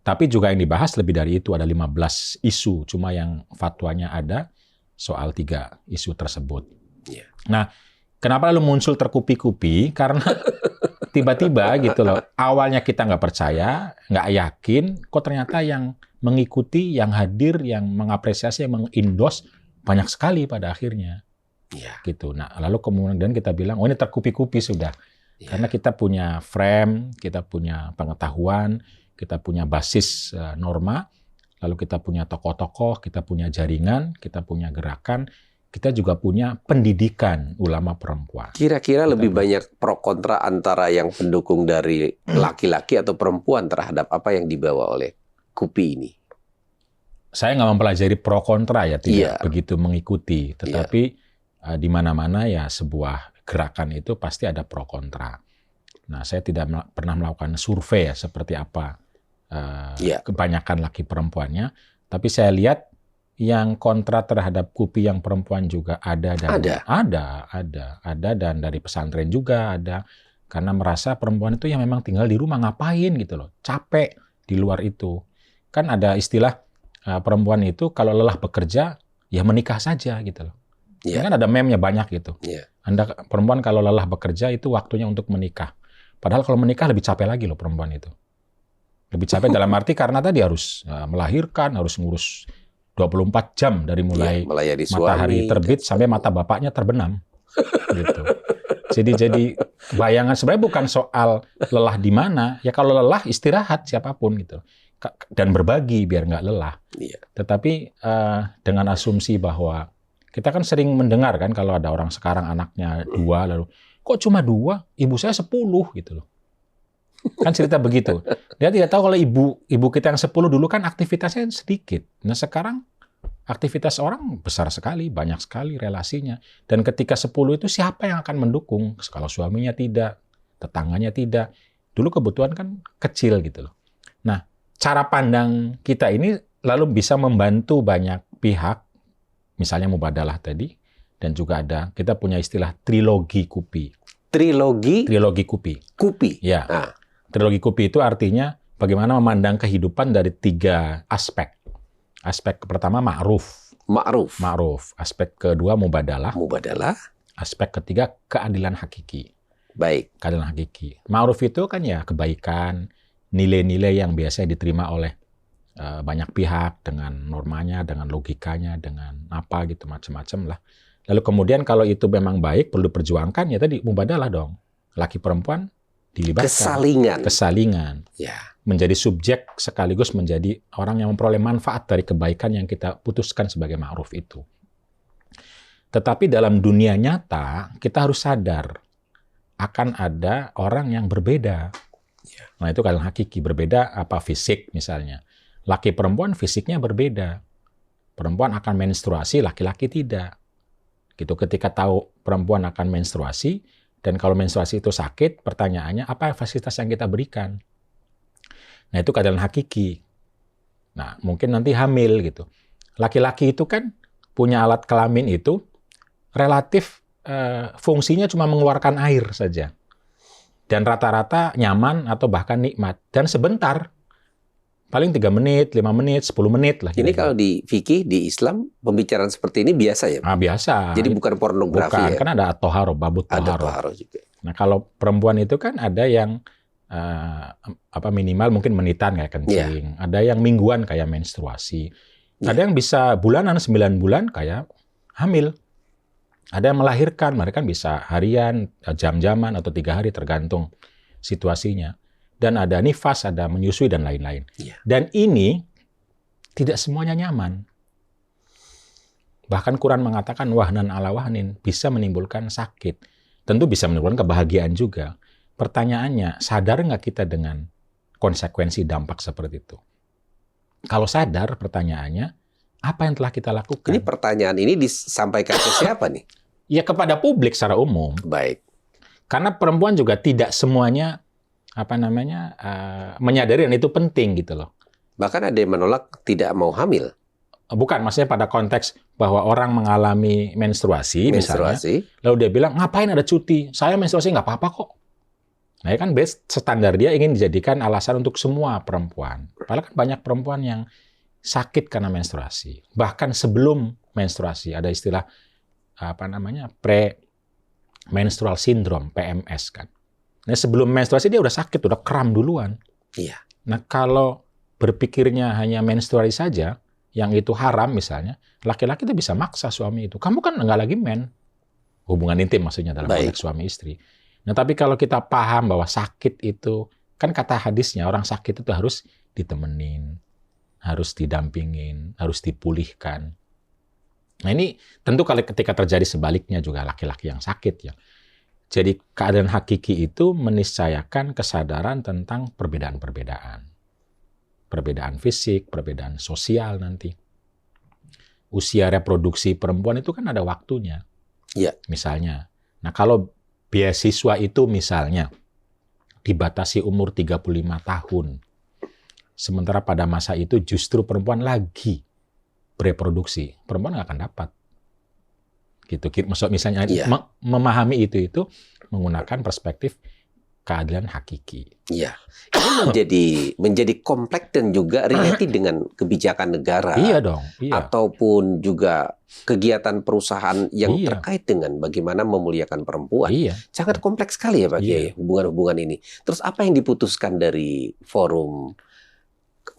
Tapi juga yang dibahas lebih dari itu, ada 15 isu, cuma yang fatwanya ada soal 3 isu tersebut. Iya. Nah, kenapa lalu muncul terkupi-kupi? Karena tiba-tiba gitu loh, awalnya kita nggak percaya, nggak yakin, kok ternyata yang mengikuti, yang hadir, yang mengapresiasi, yang mengindos banyak sekali pada akhirnya. Iya. Gitu. Nah, lalu kemudian kita bilang, oh ini terkupi-kupi sudah. Iya. Karena kita punya frame, kita punya pengetahuan, kita punya basis norma, lalu kita punya tokoh-tokoh, kita punya jaringan, kita punya gerakan, kita juga punya pendidikan ulama perempuan. Kira-kira lebih banyak pro kontra antara yang pendukung dari laki-laki atau perempuan terhadap apa yang dibawa oleh KUPI ini? Saya nggak mempelajari pro kontra ya, tidak Iya. begitu mengikuti. Tetapi di mana-mana ya sebuah gerakan itu pasti ada pro kontra. Nah, saya tidak pernah melakukan survei ya, seperti apa kebanyakan laki perempuannya. Tapi saya lihat yang kontra terhadap KUPI yang perempuan juga ada, dan ada dan dari pesantren juga ada, karena merasa perempuan itu yang memang tinggal di rumah ngapain gitu loh, capek di luar itu. Kan ada istilah perempuan itu kalau lelah bekerja ya menikah saja gitu loh. Yeah. Kan ada meme-nya banyak gitu. Yeah. Anda perempuan kalau lelah bekerja itu waktunya untuk menikah. Padahal kalau menikah lebih capek lagi loh perempuan itu. Lebih capek dalam arti karena tadi harus melahirkan, harus ngurus 24 jam dari mulai matahari terbit sampai mata bapaknya terbenam. Gitu. Jadi bayangan sebenarnya bukan soal lelah di mana, ya kalau lelah istirahat siapapun gitu. Dan berbagi biar nggak lelah. Iya. Tetapi dengan asumsi bahwa kita kan sering mendengar kan kalau ada orang sekarang anaknya 2, lalu kok cuma 2, ibu saya 10 gitu loh. Kan cerita begitu. Dia tidak tahu kalau ibu kita yang 10 dulu kan aktivitasnya sedikit. Nah sekarang aktivitas orang besar sekali, banyak sekali relasinya. Dan ketika 10 itu siapa yang akan mendukung? Kalau suaminya tidak, tetangganya tidak. Dulu kebutuhan kan kecil gitu loh. Nah, cara pandang kita ini lalu bisa membantu banyak pihak, misalnya mubadalah tadi, dan juga kita punya istilah trilogi kupi. Trilogi Trilogi kupi. kupi. Ya, Nah, trilogi kupi itu artinya bagaimana memandang kehidupan dari 3 aspek. Aspek pertama ma'ruf. ma'ruf, Aspek kedua mubadalah. mubadalah. Aspek ketiga keadilan hakiki. Baik. Keadilan hakiki. Ma'ruf itu kan ya kebaikan, nilai-nilai yang biasanya diterima oleh banyak pihak dengan normanya, dengan logikanya, dengan apa gitu macam-macam lah. Lalu kemudian kalau itu memang baik perlu diperjuangkan ya tadi mubadalah dong. Laki perempuan dilibatkan. Kesalingan. Ya. Menjadi subjek sekaligus menjadi orang yang memperoleh manfaat dari kebaikan yang kita putuskan sebagai ma'ruf itu. Tetapi dalam dunia nyata kita harus sadar akan ada orang yang berbeda. Nah itu keadilan hakiki, berbeda apa fisik misalnya. Laki perempuan fisiknya berbeda. Perempuan akan menstruasi, laki-laki tidak. Gitu, ketika tahu perempuan akan menstruasi, dan kalau menstruasi itu sakit, pertanyaannya apa fasilitas yang kita berikan? Nah itu keadilan hakiki. Nah mungkin nanti hamil gitu. Laki-laki itu kan punya alat kelamin itu relatif fungsinya cuma mengeluarkan air saja. Dan rata-rata nyaman atau bahkan nikmat. Dan sebentar. Paling 3 menit, 5 menit, 10 menit lah. Ini kalau di fikih, di Islam, pembicaraan seperti ini biasa ya? Biasa. Jadi bukan pornografi bukan, ya? Kan ada at-toharo, babut Ada toharo. toharo juga. Nah kalau perempuan itu kan ada yang minimal mungkin menitan kayak kencing. Ada yang mingguan kayak menstruasi. Ada yang bisa bulanan, 9 bulan kayak hamil. Ada yang melahirkan, mereka kan bisa harian, jam-jaman, atau 3 hari tergantung situasinya. Dan ada nifas, ada menyusui, dan lain-lain. Dan ini tidak semuanya nyaman. Bahkan Quran mengatakan wahnan ala wahnin, bisa menimbulkan sakit. Tentu bisa menimbulkan kebahagiaan juga. Pertanyaannya, sadar nggak kita dengan konsekuensi dampak seperti itu? Kalau sadar, pertanyaannya, apa yang telah kita lakukan? Ini pertanyaan ini disampaikan ke siapa nih? Ya kepada publik secara umum. Baik. Karena perempuan juga tidak semuanya menyadari dan itu penting gitu loh. Bahkan ada yang menolak tidak mau hamil. Bukan, maksudnya pada konteks bahwa orang mengalami menstruasi. Misalnya, lalu dia bilang, ngapain ada cuti? Saya menstruasi nggak apa-apa kok. Nah, kan standar dia ingin dijadikan alasan untuk semua perempuan. Padahal kan banyak perempuan yang sakit karena menstruasi. Bahkan sebelum menstruasi ada istilah pre-menstrual syndrome, PMS kan. Nah, sebelum menstruasi dia udah sakit, udah kram duluan. Iya. Nah, kalau berpikirnya hanya menstruasi saja, yang itu haram misalnya, laki-laki itu bisa maksa suami itu. Kamu kan nggak lagi hubungan intim maksudnya dalam konteks suami istri. Nah, tapi kalau kita paham bahwa sakit itu, kan kata hadisnya, orang sakit itu harus ditemenin, harus didampingin, harus dipulihkan. Nah, ini tentu ketika terjadi sebaliknya juga laki-laki yang sakit ya. Jadi keadaan hakiki itu meniscayakan kesadaran tentang perbedaan-perbedaan. Perbedaan fisik, perbedaan sosial nanti. Usia reproduksi perempuan itu kan ada waktunya. Iya. Misalnya. Nah, kalau beasiswa itu misalnya dibatasi umur 35 tahun. Sementara pada masa itu justru perempuan lagi bereproduksi. Perempuan nggak akan dapat. Gitu. Misalnya memahami itu menggunakan perspektif keadilan hakiki. Iya. Ini menjadi kompleks dan juga relate dengan kebijakan negara. Iya dong. Iya. Ataupun juga kegiatan perusahaan yang terkait dengan bagaimana memuliakan perempuan. Iya. Sangat kompleks sekali ya Pak Kiai, hubungan-hubungan ini. Terus apa yang diputuskan dari forum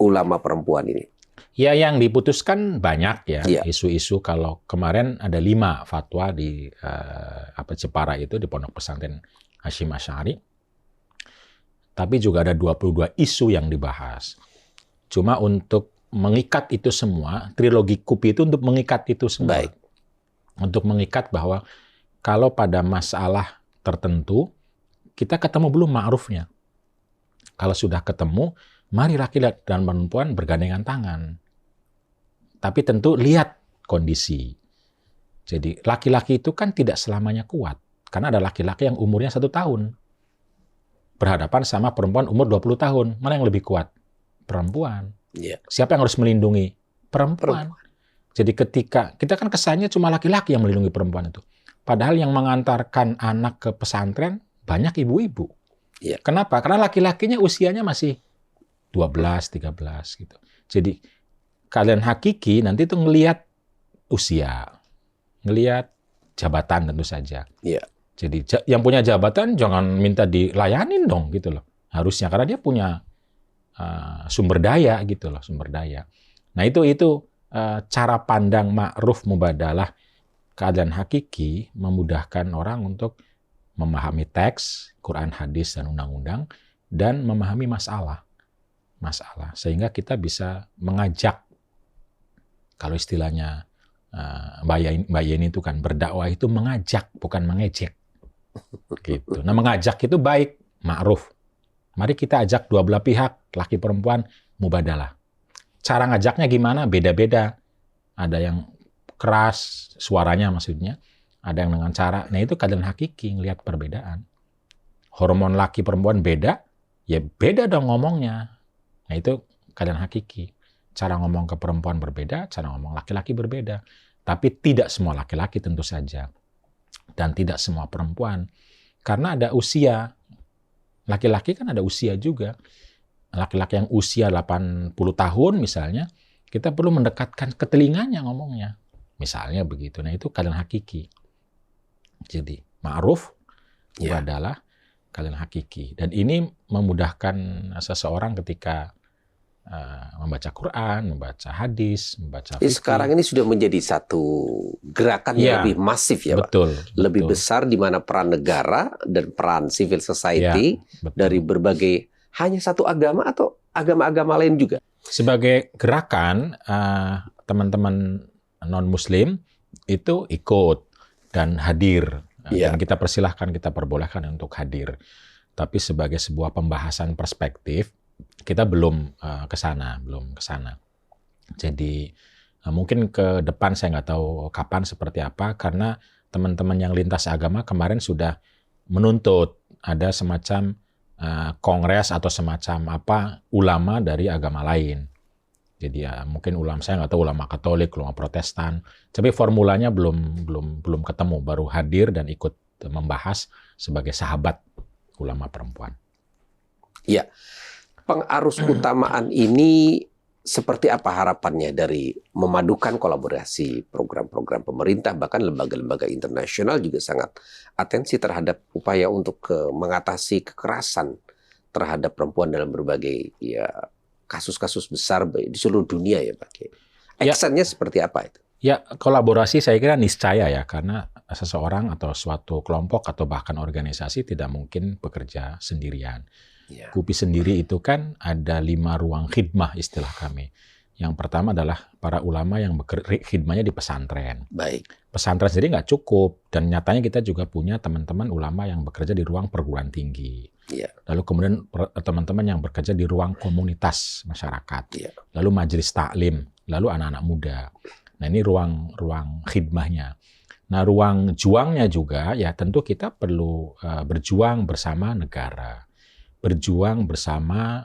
ulama perempuan ini? Ya, yang diputuskan banyak ya, isu-isu. Kalau kemarin ada 5 fatwa di Jepara itu, di Pondok Pesantren Hasyim Asy'ari. Tapi juga ada 22 isu yang dibahas. Cuma untuk mengikat itu semua, trilogi kupi itu untuk mengikat itu semua. Baik. Untuk mengikat bahwa kalau pada masalah tertentu, kita ketemu belum ma'rufnya. Kalau sudah ketemu, mari laki-laki dan perempuan bergandengan tangan. Tapi tentu lihat kondisi. Jadi laki-laki itu kan tidak selamanya kuat. Karena ada laki-laki yang umurnya 1 tahun. berhadapan sama perempuan umur 20 tahun. Mana yang lebih kuat? Perempuan. Iya. Siapa yang harus melindungi? Perempuan. Jadi ketika kita kan kesannya cuma laki-laki yang melindungi perempuan itu. Padahal yang mengantarkan anak ke pesantren banyak ibu-ibu. Iya. Kenapa? Karena laki-lakinya usianya masih 12, 13 gitu. Jadi keadaan hakiki nanti itu ngelihat usia, ngelihat jabatan tentu saja. Iya. Jadi yang punya jabatan jangan minta dilayanin dong gitu loh. Harusnya karena dia punya sumber daya gitu loh, sumber daya. Nah itu cara pandang ma'ruf mubadalah keadaan hakiki memudahkan orang untuk memahami teks, Quran, hadis, dan undang-undang, dan memahami masalah. Sehingga kita bisa mengajak, kalau istilahnya Mbak Yeni itu kan berdakwah itu mengajak, bukan mengejek. Gitu. Nah mengajak itu baik, ma'ruf. Mari kita ajak dua belah pihak, laki perempuan, mubadalah. Cara ngajaknya gimana? Beda-beda. Ada yang keras suaranya maksudnya, ada yang dengan cara. Nah itu keadaan hakiki, ngelihat perbedaan. Hormon laki perempuan beda, ya beda dong ngomongnya. Nah itu keadaan hakiki. Cara ngomong ke perempuan berbeda, cara ngomong laki-laki berbeda. Tapi tidak semua laki-laki tentu saja. Dan tidak semua perempuan. Karena ada usia. Laki-laki kan ada usia juga. Laki-laki yang usia 80 tahun misalnya, kita perlu mendekatkan ke telinganya ngomongnya. Misalnya begitu. Nah itu keadaan hakiki. Jadi ma'ruf adalah keadaan hakiki. Dan ini memudahkan seseorang ketika membaca Quran, membaca hadis, membaca fikih. Sekarang ini sudah menjadi satu gerakan yang lebih masif ya betul, Pak. Lebih besar di mana peran negara dan peran civil society dari berbagai, hanya satu agama atau agama-agama lain juga. Sebagai gerakan, teman-teman non-muslim itu ikut dan hadir. Dan kita persilahkan, kita perbolehkan untuk hadir. Tapi sebagai sebuah pembahasan perspektif, kita belum ke sana. Jadi mungkin ke depan saya nggak tahu kapan seperti apa, karena teman-teman yang lintas agama kemarin sudah menuntut ada semacam kongres atau semacam apa ulama dari agama lain. Jadi ya mungkin saya nggak tahu ulama Katolik, ulama Protestan, tapi formulanya belum ketemu, baru hadir dan ikut membahas sebagai sahabat ulama perempuan. Iya. Pengarus utamaan ini seperti apa harapannya dari memadukan kolaborasi program-program pemerintah, bahkan lembaga-lembaga internasional juga sangat atensi terhadap upaya untuk mengatasi kekerasan terhadap perempuan dalam berbagai kasus-kasus besar di seluruh dunia ya Pak. Actionnya seperti apa itu? Ya, kolaborasi saya kira niscaya ya, karena seseorang atau suatu kelompok atau bahkan organisasi tidak mungkin bekerja sendirian. KUPI sendiri itu kan ada 5 ruang khidmah istilah kami. Yang pertama adalah para ulama yang khidmahnya di pesantren. Baik. Pesantren sendiri nggak cukup, dan nyatanya kita juga punya teman-teman ulama yang bekerja di ruang perguruan tinggi. Lalu kemudian teman-teman yang bekerja di ruang komunitas masyarakat. Lalu majelis taklim, lalu anak-anak muda. Nah ini ruang khidmahnya. Nah ruang juangnya juga ya tentu kita perlu berjuang bersama negara. Berjuang bersama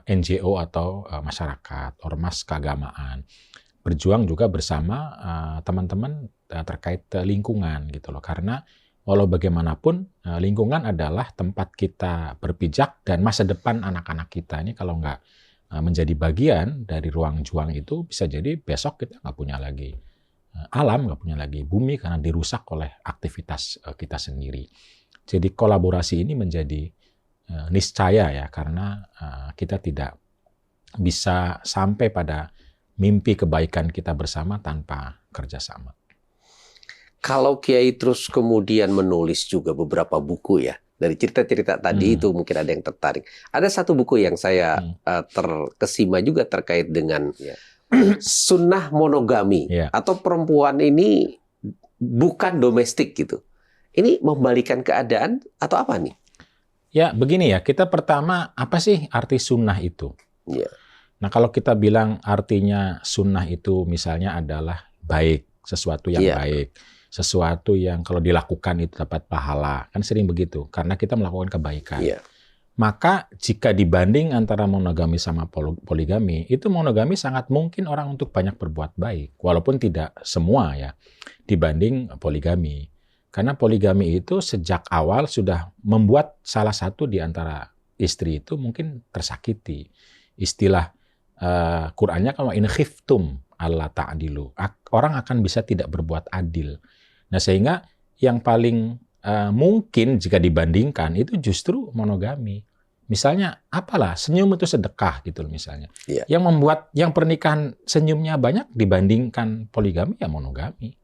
NGO atau masyarakat, ormas keagamaan. Berjuang juga bersama teman-teman terkait lingkungan gitu loh. Karena walau bagaimanapun lingkungan adalah tempat kita berpijak dan masa depan anak-anak kita ini kalau nggak menjadi bagian dari ruang juang itu bisa jadi besok kita nggak punya lagi alam, nggak punya lagi bumi karena dirusak oleh aktivitas kita sendiri. Jadi kolaborasi ini menjadi niscaya ya, karena kita tidak bisa sampai pada mimpi kebaikan kita bersama tanpa kerjasama. Kalau Kiai terus kemudian menulis juga beberapa buku ya, dari cerita-cerita tadi itu mungkin ada yang tertarik. Ada satu buku yang saya terkesima juga terkait dengan sunnah monogami atau perempuan ini bukan domestik gitu. Ini membalikan keadaan atau apa nih? Ya, begini ya, kita pertama, apa sih arti sunnah itu? Nah, kalau kita bilang artinya sunnah itu misalnya adalah baik, sesuatu yang baik, sesuatu yang kalau dilakukan itu dapat pahala, kan sering begitu, karena kita melakukan kebaikan. Maka jika dibanding antara monogami sama poligami, itu monogami sangat mungkin orang untuk banyak berbuat baik, walaupun tidak semua ya, dibanding poligami. Karena poligami itu sejak awal sudah membuat salah satu di antara istri itu mungkin tersakiti. Istilah Qur'annya kalau in khiftum alla ta'dilu, orang akan bisa tidak berbuat adil. Nah, sehingga yang paling mungkin jika dibandingkan itu justru monogami. Misalnya apalah, senyum itu sedekah gitu loh misalnya. Iya. Yang membuat yang pernikahan senyumnya banyak dibandingkan poligami ya monogami.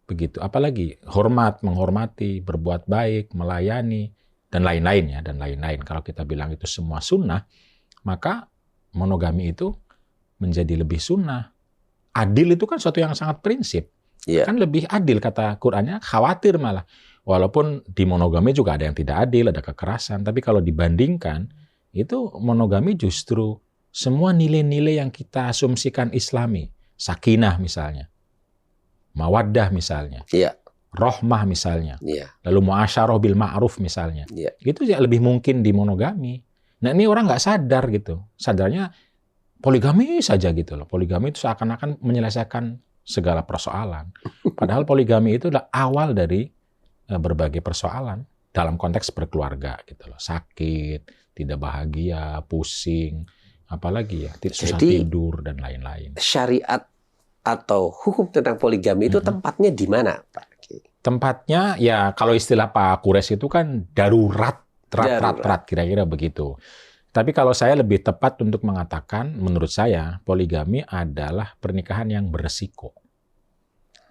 Begitu. Apalagi hormat, menghormati, berbuat baik, melayani, dan lain-lain ya, dan lain-lain. Kalau kita bilang itu semua sunnah, maka monogami itu menjadi lebih sunnah. Adil itu kan suatu yang sangat prinsip. Iya. Kan lebih adil kata Qur'annya, khawatir malah. Walaupun di monogami juga ada yang tidak adil, ada kekerasan. Tapi kalau dibandingkan, itu monogami justru semua nilai-nilai yang kita asumsikan Islami. Sakinah misalnya. Mawaddah misalnya. Iya. Rohmah misalnya. Iya. Lalu muasyarah bil ma'ruf misalnya. Iya. Itu ya lebih mungkin di monogami. Nah ini orang nggak sadar gitu. Sadarnya poligami saja gitu loh. Poligami itu seakan-akan menyelesaikan segala persoalan. Padahal poligami itu adalah awal dari berbagai persoalan dalam konteks berkeluarga gitu loh. Sakit, tidak bahagia, pusing, apalagi ya, susah tidur dan lain-lain. Syariat atau hukum tentang poligami itu tempatnya di mana, Pak? Tempatnya ya kalau istilah Pak Kures itu kan darurat, kira-kira begitu. Tapi kalau saya lebih tepat untuk mengatakan, menurut saya poligami adalah pernikahan yang beresiko.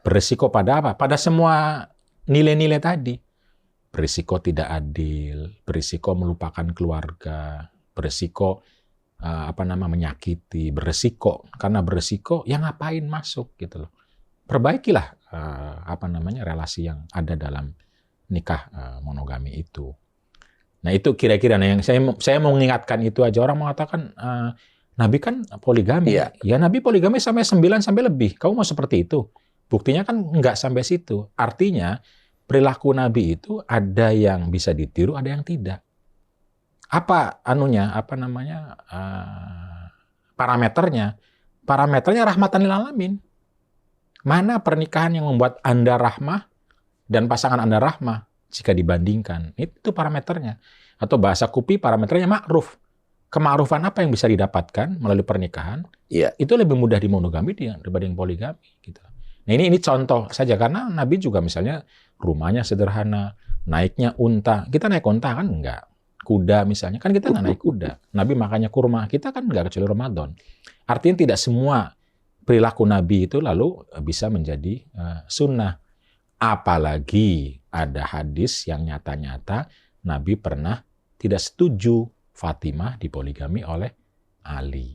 Beresiko pada apa? Pada semua nilai-nilai tadi. Beresiko tidak adil, beresiko melupakan keluarga, beresiko menyakiti, beresiko. Karena beresiko, ya ngapain masuk gitu loh. Perbaikilah relasi yang ada dalam nikah monogami itu. Nah itu kira-kira yang saya mau mengingatkan itu aja. Orang mengatakan Nabi kan poligami. Iya. Ya Nabi poligami sampai 9 sampai lebih. Kamu mau seperti itu? Buktinya kan nggak sampai situ. Artinya perilaku Nabi itu ada yang bisa ditiru, ada yang tidak. Parameternya? Parameternya rahmatan lil alamin. Mana pernikahan yang membuat Anda rahmah dan pasangan Anda rahmah jika dibandingkan? Itu parameternya. Atau bahasa KUPI parameternya ma'ruf. Kema'rufan apa yang bisa didapatkan melalui pernikahan? Iya. Itu lebih mudah di monogami dibanding poligami gitu. Nah, ini contoh saja karena Nabi juga misalnya rumahnya sederhana, naiknya unta. Kita naik unta kan enggak. Kuda misalnya, kan kita nggak naik kuda. Nabi makannya kurma, kita kan nggak kecuali Ramadan. Artinya tidak semua perilaku Nabi itu lalu bisa menjadi sunnah. Apalagi ada hadis yang nyata-nyata Nabi pernah tidak setuju Fatimah dipoligami oleh Ali.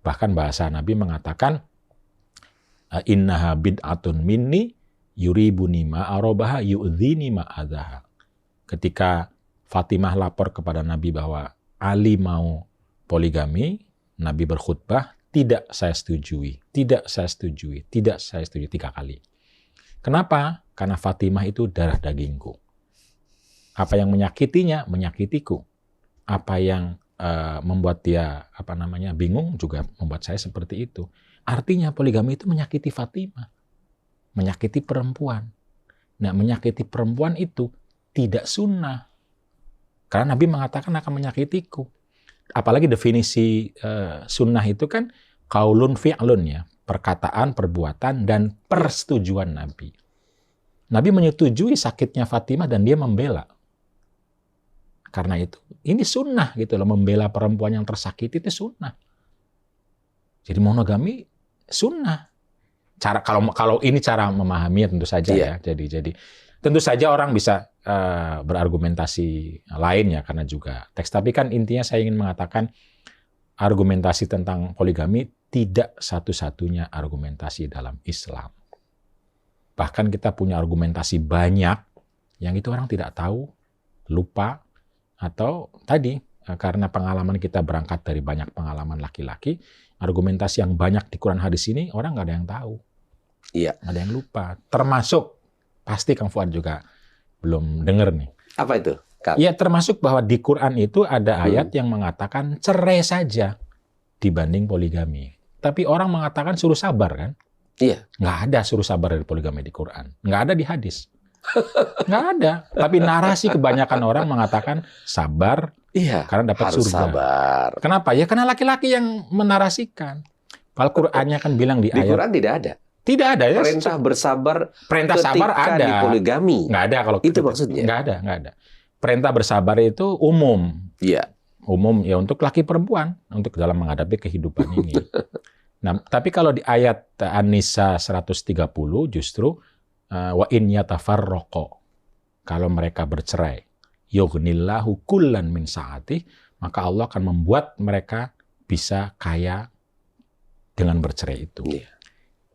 Bahkan bahasa Nabi mengatakan, innaha bid'atun minni yuribuni ma'arobaha yu'dhini ma'adhaha. Ketika Fatimah lapor kepada Nabi bahwa Ali mau poligami, Nabi berkhutbah, tidak saya setujui, tidak saya setujui, tidak saya setujui 3 kali. Kenapa? Karena Fatimah itu darah dagingku. Apa yang menyakitinya, menyakitiku. Apa yang membuat dia bingung juga membuat saya seperti itu. Artinya poligami itu menyakiti Fatimah, menyakiti perempuan. Nah, menyakiti perempuan itu tidak sunnah. Karena Nabi mengatakan akan menyakitiku. Apalagi definisi sunnah itu kan qaulun fi'lun ya, perkataan, perbuatan, dan persetujuan Nabi. Nabi menyetujui sakitnya Fatimah dan dia membela. Karena itu, ini sunnah gitu loh, membela perempuan yang tersakiti itu sunnah. Jadi monogami sunnah. Kalau ini cara memahami tentu saja ya. Jadi tentu saja orang bisa berargumentasi lain ya karena juga teks. Tapi kan intinya saya ingin mengatakan argumentasi tentang poligami tidak satu-satunya argumentasi dalam Islam. Bahkan kita punya argumentasi banyak yang itu orang tidak tahu, lupa, atau tadi karena pengalaman kita berangkat dari banyak pengalaman laki-laki, argumentasi yang banyak di Quran hadis ini orang nggak ada yang tahu. Iya. Ada yang lupa. Termasuk pasti Kang Fuad juga belum dengar nih. Apa itu? Kang? Ya, termasuk bahwa di Quran itu ada ayat yang mengatakan cerai saja dibanding poligami. Tapi orang mengatakan suruh sabar kan? Iya. Nggak ada suruh sabar dari poligami di Quran. Nggak ada di hadis. Nggak ada. Tapi narasi kebanyakan orang mengatakan sabar Iya. karena dapat Harus surga. sabar. Kenapa? Ya karena laki-laki yang menarasikan. Kalau Qurannya kan bilang di Di ayat. Quran tidak ada. Tidak ada ya. Perintah bersabar Perintah ketika sabar ada. di poligami. Nggak ada kalau Itu maksudnya? Nggak ada. Perintah bersabar itu umum. Iya. Umum ya untuk laki perempuan untuk dalam menghadapi kehidupan ini. Nah, tapi kalau di ayat An-Nisa 130 justru wa in yatafarraqo, kalau mereka bercerai, yughnillahu kullan min sa'ati, maka Allah akan membuat mereka bisa kaya dengan bercerai itu. Iya.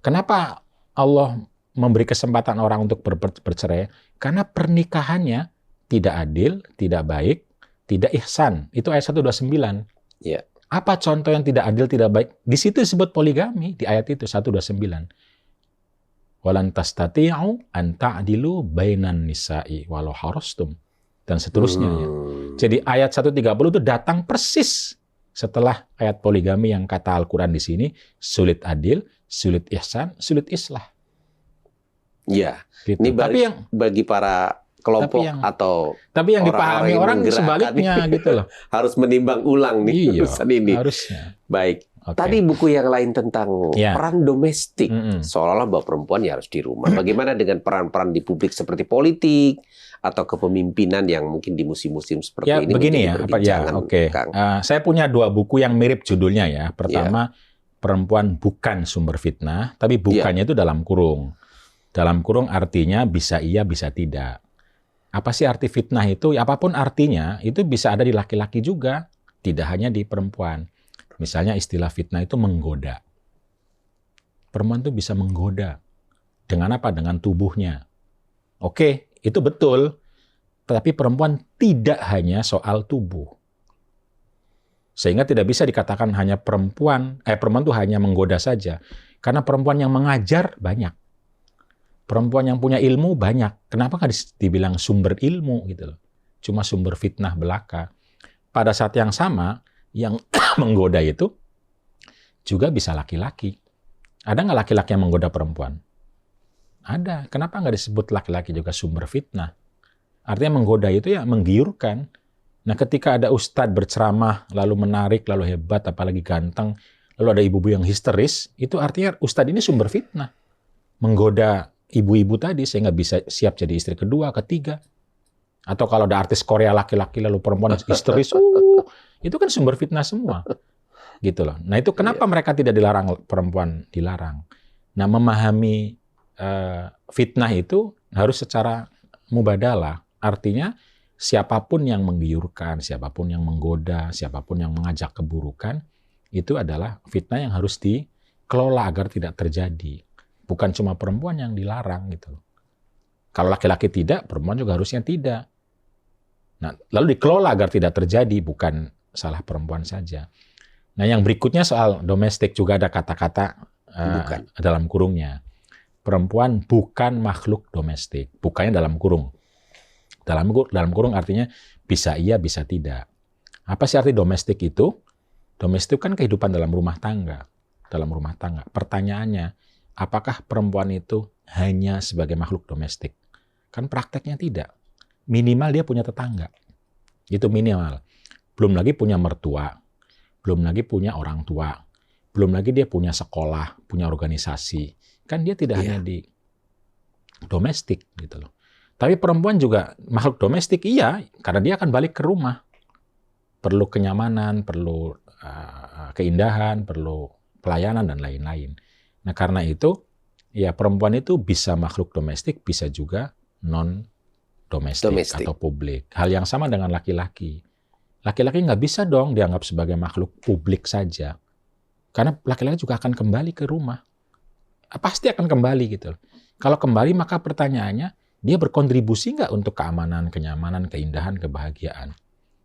Kenapa Allah memberi kesempatan orang untuk bercerai? Karena pernikahannya tidak adil, tidak baik, tidak ihsan. Itu ayat 129. Iya. Apa contoh yang tidak adil, tidak baik? Di situ disebut poligami, di ayat itu 129. Walan tastati'u an ta'dilu bainan nisa'i walau harastum. Dan seterusnya. Ya. Jadi ayat 130 itu datang persis setelah ayat poligami yang kata Al-Quran di sini, sulit adil, sulit ihsan, sulit islah. Iya. Gitu. Ini Tapi yang bagi para kelompok atau tapi yang orang-orang dipahami yang orang menggerakkan sebaliknya gitu loh. harus menimbang ulang nih Iya, urusan ini. harusnya. Baik. Oke. Tadi buku yang lain tentang Ya. peran domestik. Mm-mm. Seolah-olah bahwa perempuan ya harus di rumah. Bagaimana dengan peran-peran di publik seperti politik atau kepemimpinan yang mungkin di musim-musim seperti Ya ini begini menjadi ya, perbincangan, oke. Kang. Saya punya 2 buku yang mirip judulnya ya. Pertama, perempuan bukan sumber fitnah, tapi bukannya itu dalam kurung. Dalam kurung artinya bisa iya, bisa tidak. Apa sih arti fitnah itu? Ya, apapun artinya, itu bisa ada di laki-laki juga, tidak hanya di perempuan. Misalnya istilah fitnah itu menggoda. Perempuan itu bisa menggoda. Dengan apa? Dengan tubuhnya. Oke, itu betul. Tapi perempuan tidak hanya soal tubuh. Sehingga tidak bisa dikatakan hanya perempuan itu hanya menggoda saja. Karena perempuan yang mengajar banyak. Perempuan yang punya ilmu banyak. Kenapa nggak dibilang sumber ilmu gitu loh? Cuma sumber fitnah belaka. Pada saat yang sama, yang menggoda itu juga bisa laki-laki. Ada nggak laki-laki yang menggoda perempuan? Ada. Kenapa nggak disebut laki-laki juga sumber fitnah? Artinya menggoda itu ya menggiurkan. Nah, ketika ada ustadz berceramah, lalu menarik, lalu hebat, apalagi ganteng, lalu ada ibu-ibu yang histeris, itu artinya ustadz ini sumber fitnah. Menggoda ibu-ibu tadi sehingga bisa siap jadi istri kedua, ketiga. Atau kalau ada artis Korea laki-laki lalu perempuan histeris, itu kan sumber fitnah semua. Gitu loh. Nah, itu kenapa mereka tidak dilarang, perempuan dilarang. Nah, memahami fitnah itu harus secara mubadalah. Artinya siapapun yang menggiurkan, siapapun yang menggoda, siapapun yang mengajak keburukan, itu adalah fitnah yang harus dikelola agar tidak terjadi. Bukan cuma perempuan yang dilarang gitu. Kalau laki-laki tidak, perempuan juga harusnya tidak. Nah, lalu dikelola agar tidak terjadi, bukan salah perempuan saja. Nah, yang berikutnya soal domestik juga ada kata-kata dalam kurungnya. Perempuan bukan makhluk domestik, bukannya dalam kurung. Dalam kurung artinya bisa iya, bisa tidak. Apa sih arti domestik itu? Domestik kan kehidupan dalam rumah tangga. Dalam rumah tangga. Pertanyaannya, apakah perempuan itu hanya sebagai makhluk domestik? Kan prakteknya tidak. Minimal dia punya tetangga. Itu minimal. Belum lagi punya mertua. Belum lagi punya orang tua. Belum lagi dia punya sekolah, punya organisasi. Kan dia tidak hanya di domestik gitu loh. Tapi perempuan juga makhluk domestik, iya, karena dia akan balik ke rumah. Perlu kenyamanan, perlu keindahan, perlu pelayanan, dan lain-lain. Nah, karena itu, ya perempuan itu bisa makhluk domestik, bisa juga non-domestik atau publik. Hal yang sama dengan laki-laki. Laki-laki nggak bisa dong dianggap sebagai makhluk publik saja. Karena laki-laki juga akan kembali ke rumah. Pasti akan kembali gitu. Kalau kembali, maka pertanyaannya, dia berkontribusi nggak untuk keamanan, kenyamanan, keindahan, kebahagiaan?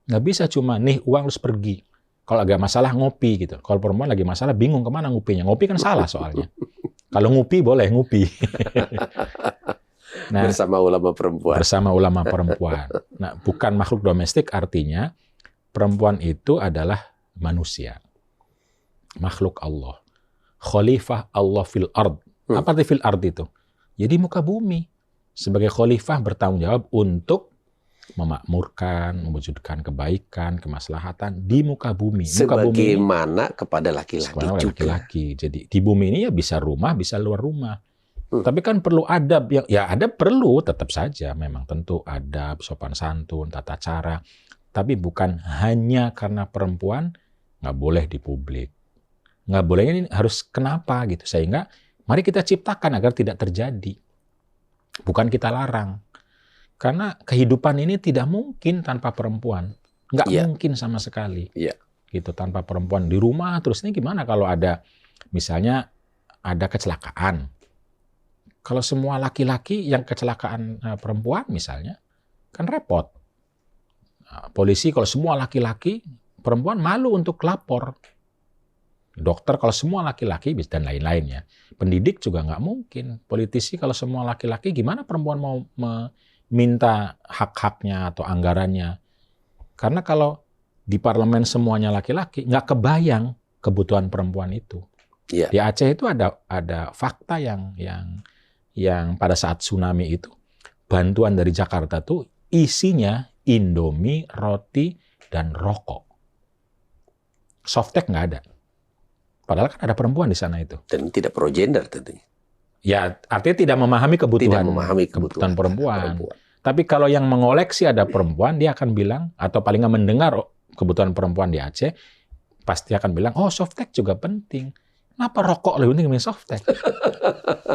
Nggak bisa cuma, nih uang harus pergi. Kalau agak masalah, ngopi gitu. Kalau perempuan lagi masalah, bingung kemana ngupinya. Ngopi kan salah soalnya. Kalau ngupi, boleh ngupi. Nah, bersama ulama perempuan. bersama ulama perempuan. Nah, bukan makhluk domestik artinya perempuan itu adalah manusia, makhluk Allah, khalifah Allah fil ard. Apa arti fil ard itu? Jadi muka bumi. Sebagai khalifah bertanggung jawab untuk memakmurkan, mewujudkan kebaikan, kemaslahatan di muka bumi. Sebagaimana kepada laki-laki juga. Laki-laki. Jadi di bumi ini ya bisa rumah, bisa luar rumah. Tapi kan perlu adab. Ya adab perlu tetap saja. Memang tentu adab, sopan santun, tata cara. Tapi bukan hanya karena perempuan nggak boleh di publik. Nggak boleh ini harus kenapa gitu. Sehingga mari kita ciptakan agar tidak terjadi. Bukan kita larang. Karena kehidupan ini tidak mungkin tanpa perempuan. Nggak mungkin sama sekali. Gitu, tanpa perempuan di rumah. Terus ini gimana kalau ada, misalnya ada kecelakaan. Kalau semua laki-laki yang kecelakaan perempuan misalnya, kan repot. Nah, polisi kalau semua laki-laki, perempuan malu untuk lapor. Dokter kalau semua laki-laki, dan lain-lainnya. Pendidik juga nggak mungkin. Politisi kalau semua laki-laki, gimana perempuan mau minta hak-haknya atau anggarannya. Karena kalau di parlemen semuanya laki-laki, nggak kebayang kebutuhan perempuan itu. Di Aceh itu ada fakta yang pada saat tsunami itu, bantuan dari Jakarta tuh isinya Indomie, roti, dan rokok. Softtek nggak ada. Padahal kan ada perempuan di sana itu. Dan tidak pro gender tentunya. Ya, artinya tidak memahami kebutuhan perempuan. Tapi kalau yang mengoleksi ada perempuan, dia akan bilang, atau paling nggak mendengar kebutuhan perempuan di Aceh, pasti akan bilang, oh softtek juga penting. Kenapa rokok lebih penting dibanding softtek?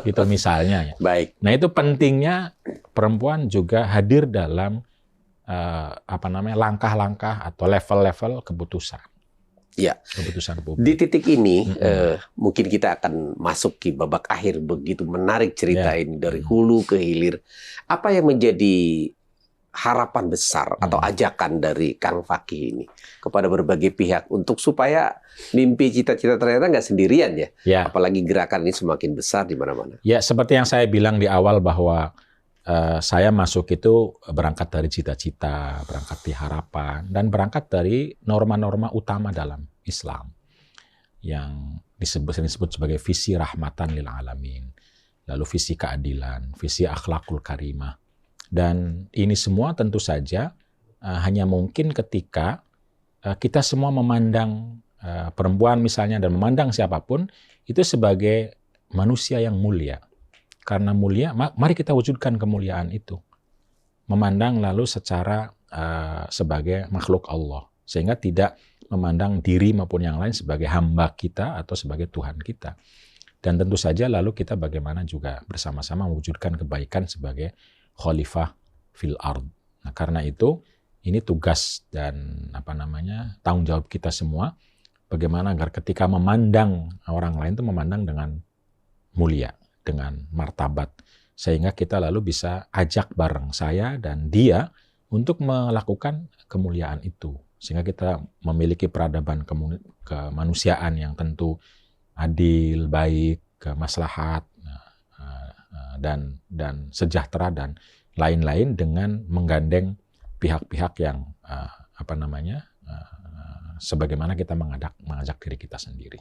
Gitu misalnya. Baik. Nah itu pentingnya perempuan juga hadir dalam langkah-langkah atau level-level keputusan. Keputusan publik. Di titik ini mungkin kita akan masuk ke babak akhir, begitu menarik cerita ini dari hulu ke hilir. Apa yang menjadi harapan besar atau ajakan dari Kang Fakih ini kepada berbagai pihak untuk supaya mimpi cita-cita ternyata nggak sendirian ya? Apalagi gerakan ini semakin besar di mana-mana. Ya, seperti yang saya bilang di awal bahwa saya masuk itu berangkat dari cita-cita, berangkat dari harapan, dan berangkat dari norma-norma utama dalam Islam yang disebut sebagai visi rahmatan lil alamin, lalu visi keadilan, visi akhlakul karimah. Dan ini semua tentu saja hanya mungkin ketika kita semua memandang perempuan misalnya dan memandang siapapun itu sebagai manusia yang mulia. Karena mulia, mari kita wujudkan kemuliaan itu. Memandang lalu secara sebagai makhluk Allah. Sehingga tidak memandang diri maupun yang lain sebagai hamba kita atau sebagai Tuhan kita. Dan tentu saja lalu kita bagaimana juga bersama-sama mewujudkan kebaikan sebagai khalifah fil ard. Nah, karena itu ini tugas dan tanggung jawab kita semua. Bagaimana agar ketika memandang orang lain itu memandang dengan mulia, dengan martabat, sehingga kita lalu bisa ajak bareng saya dan dia untuk melakukan kemuliaan itu, sehingga kita memiliki peradaban kemanusiaan yang tentu adil, baik, kemaslahat, dan sejahtera dan lain-lain dengan menggandeng pihak-pihak yang sebagaimana kita mengajak diri kita sendiri.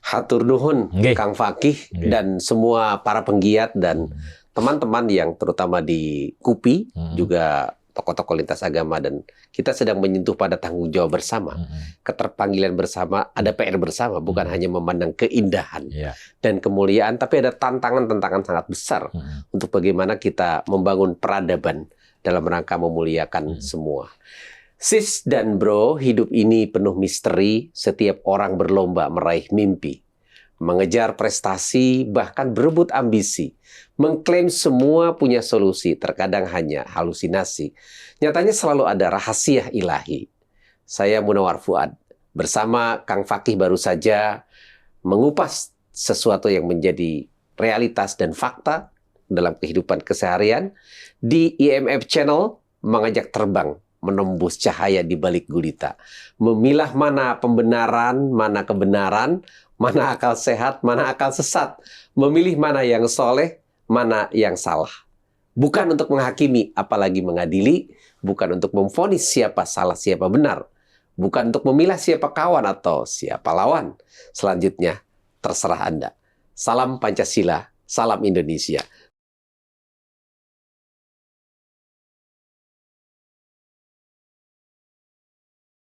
Hatur nuhun Kang Fakih dan semua para penggiat dan teman-teman yang terutama di KUPI, juga tokoh-tokoh lintas agama, dan kita sedang menyentuh pada tanggung jawab bersama, keterpanggilan bersama, ada PR bersama, bukan hanya memandang keindahan dan kemuliaan, tapi ada tantangan-tantangan sangat besar untuk bagaimana kita membangun peradaban dalam rangka memuliakan semua. Sis dan bro, hidup ini penuh misteri, setiap orang berlomba meraih mimpi, mengejar prestasi, bahkan berebut ambisi, mengklaim semua punya solusi, terkadang hanya halusinasi. Nyatanya selalu ada rahasia ilahi. Saya Munawar Fuad, bersama Kang Fakih baru saja mengupas sesuatu yang menjadi realitas dan fakta dalam kehidupan keseharian di IMF Channel, mengajak terbang menembus cahaya di balik gulita, memilah mana pembenaran, mana kebenaran, mana akal sehat, mana akal sesat, memilih mana yang soleh, mana yang salah, Bukan untuk menghakimi, apalagi mengadili. Bukan untuk memvonis siapa salah, siapa benar. Bukan untuk memilah siapa kawan atau siapa lawan. Selanjutnya, terserah Anda. Salam Pancasila, salam Indonesia.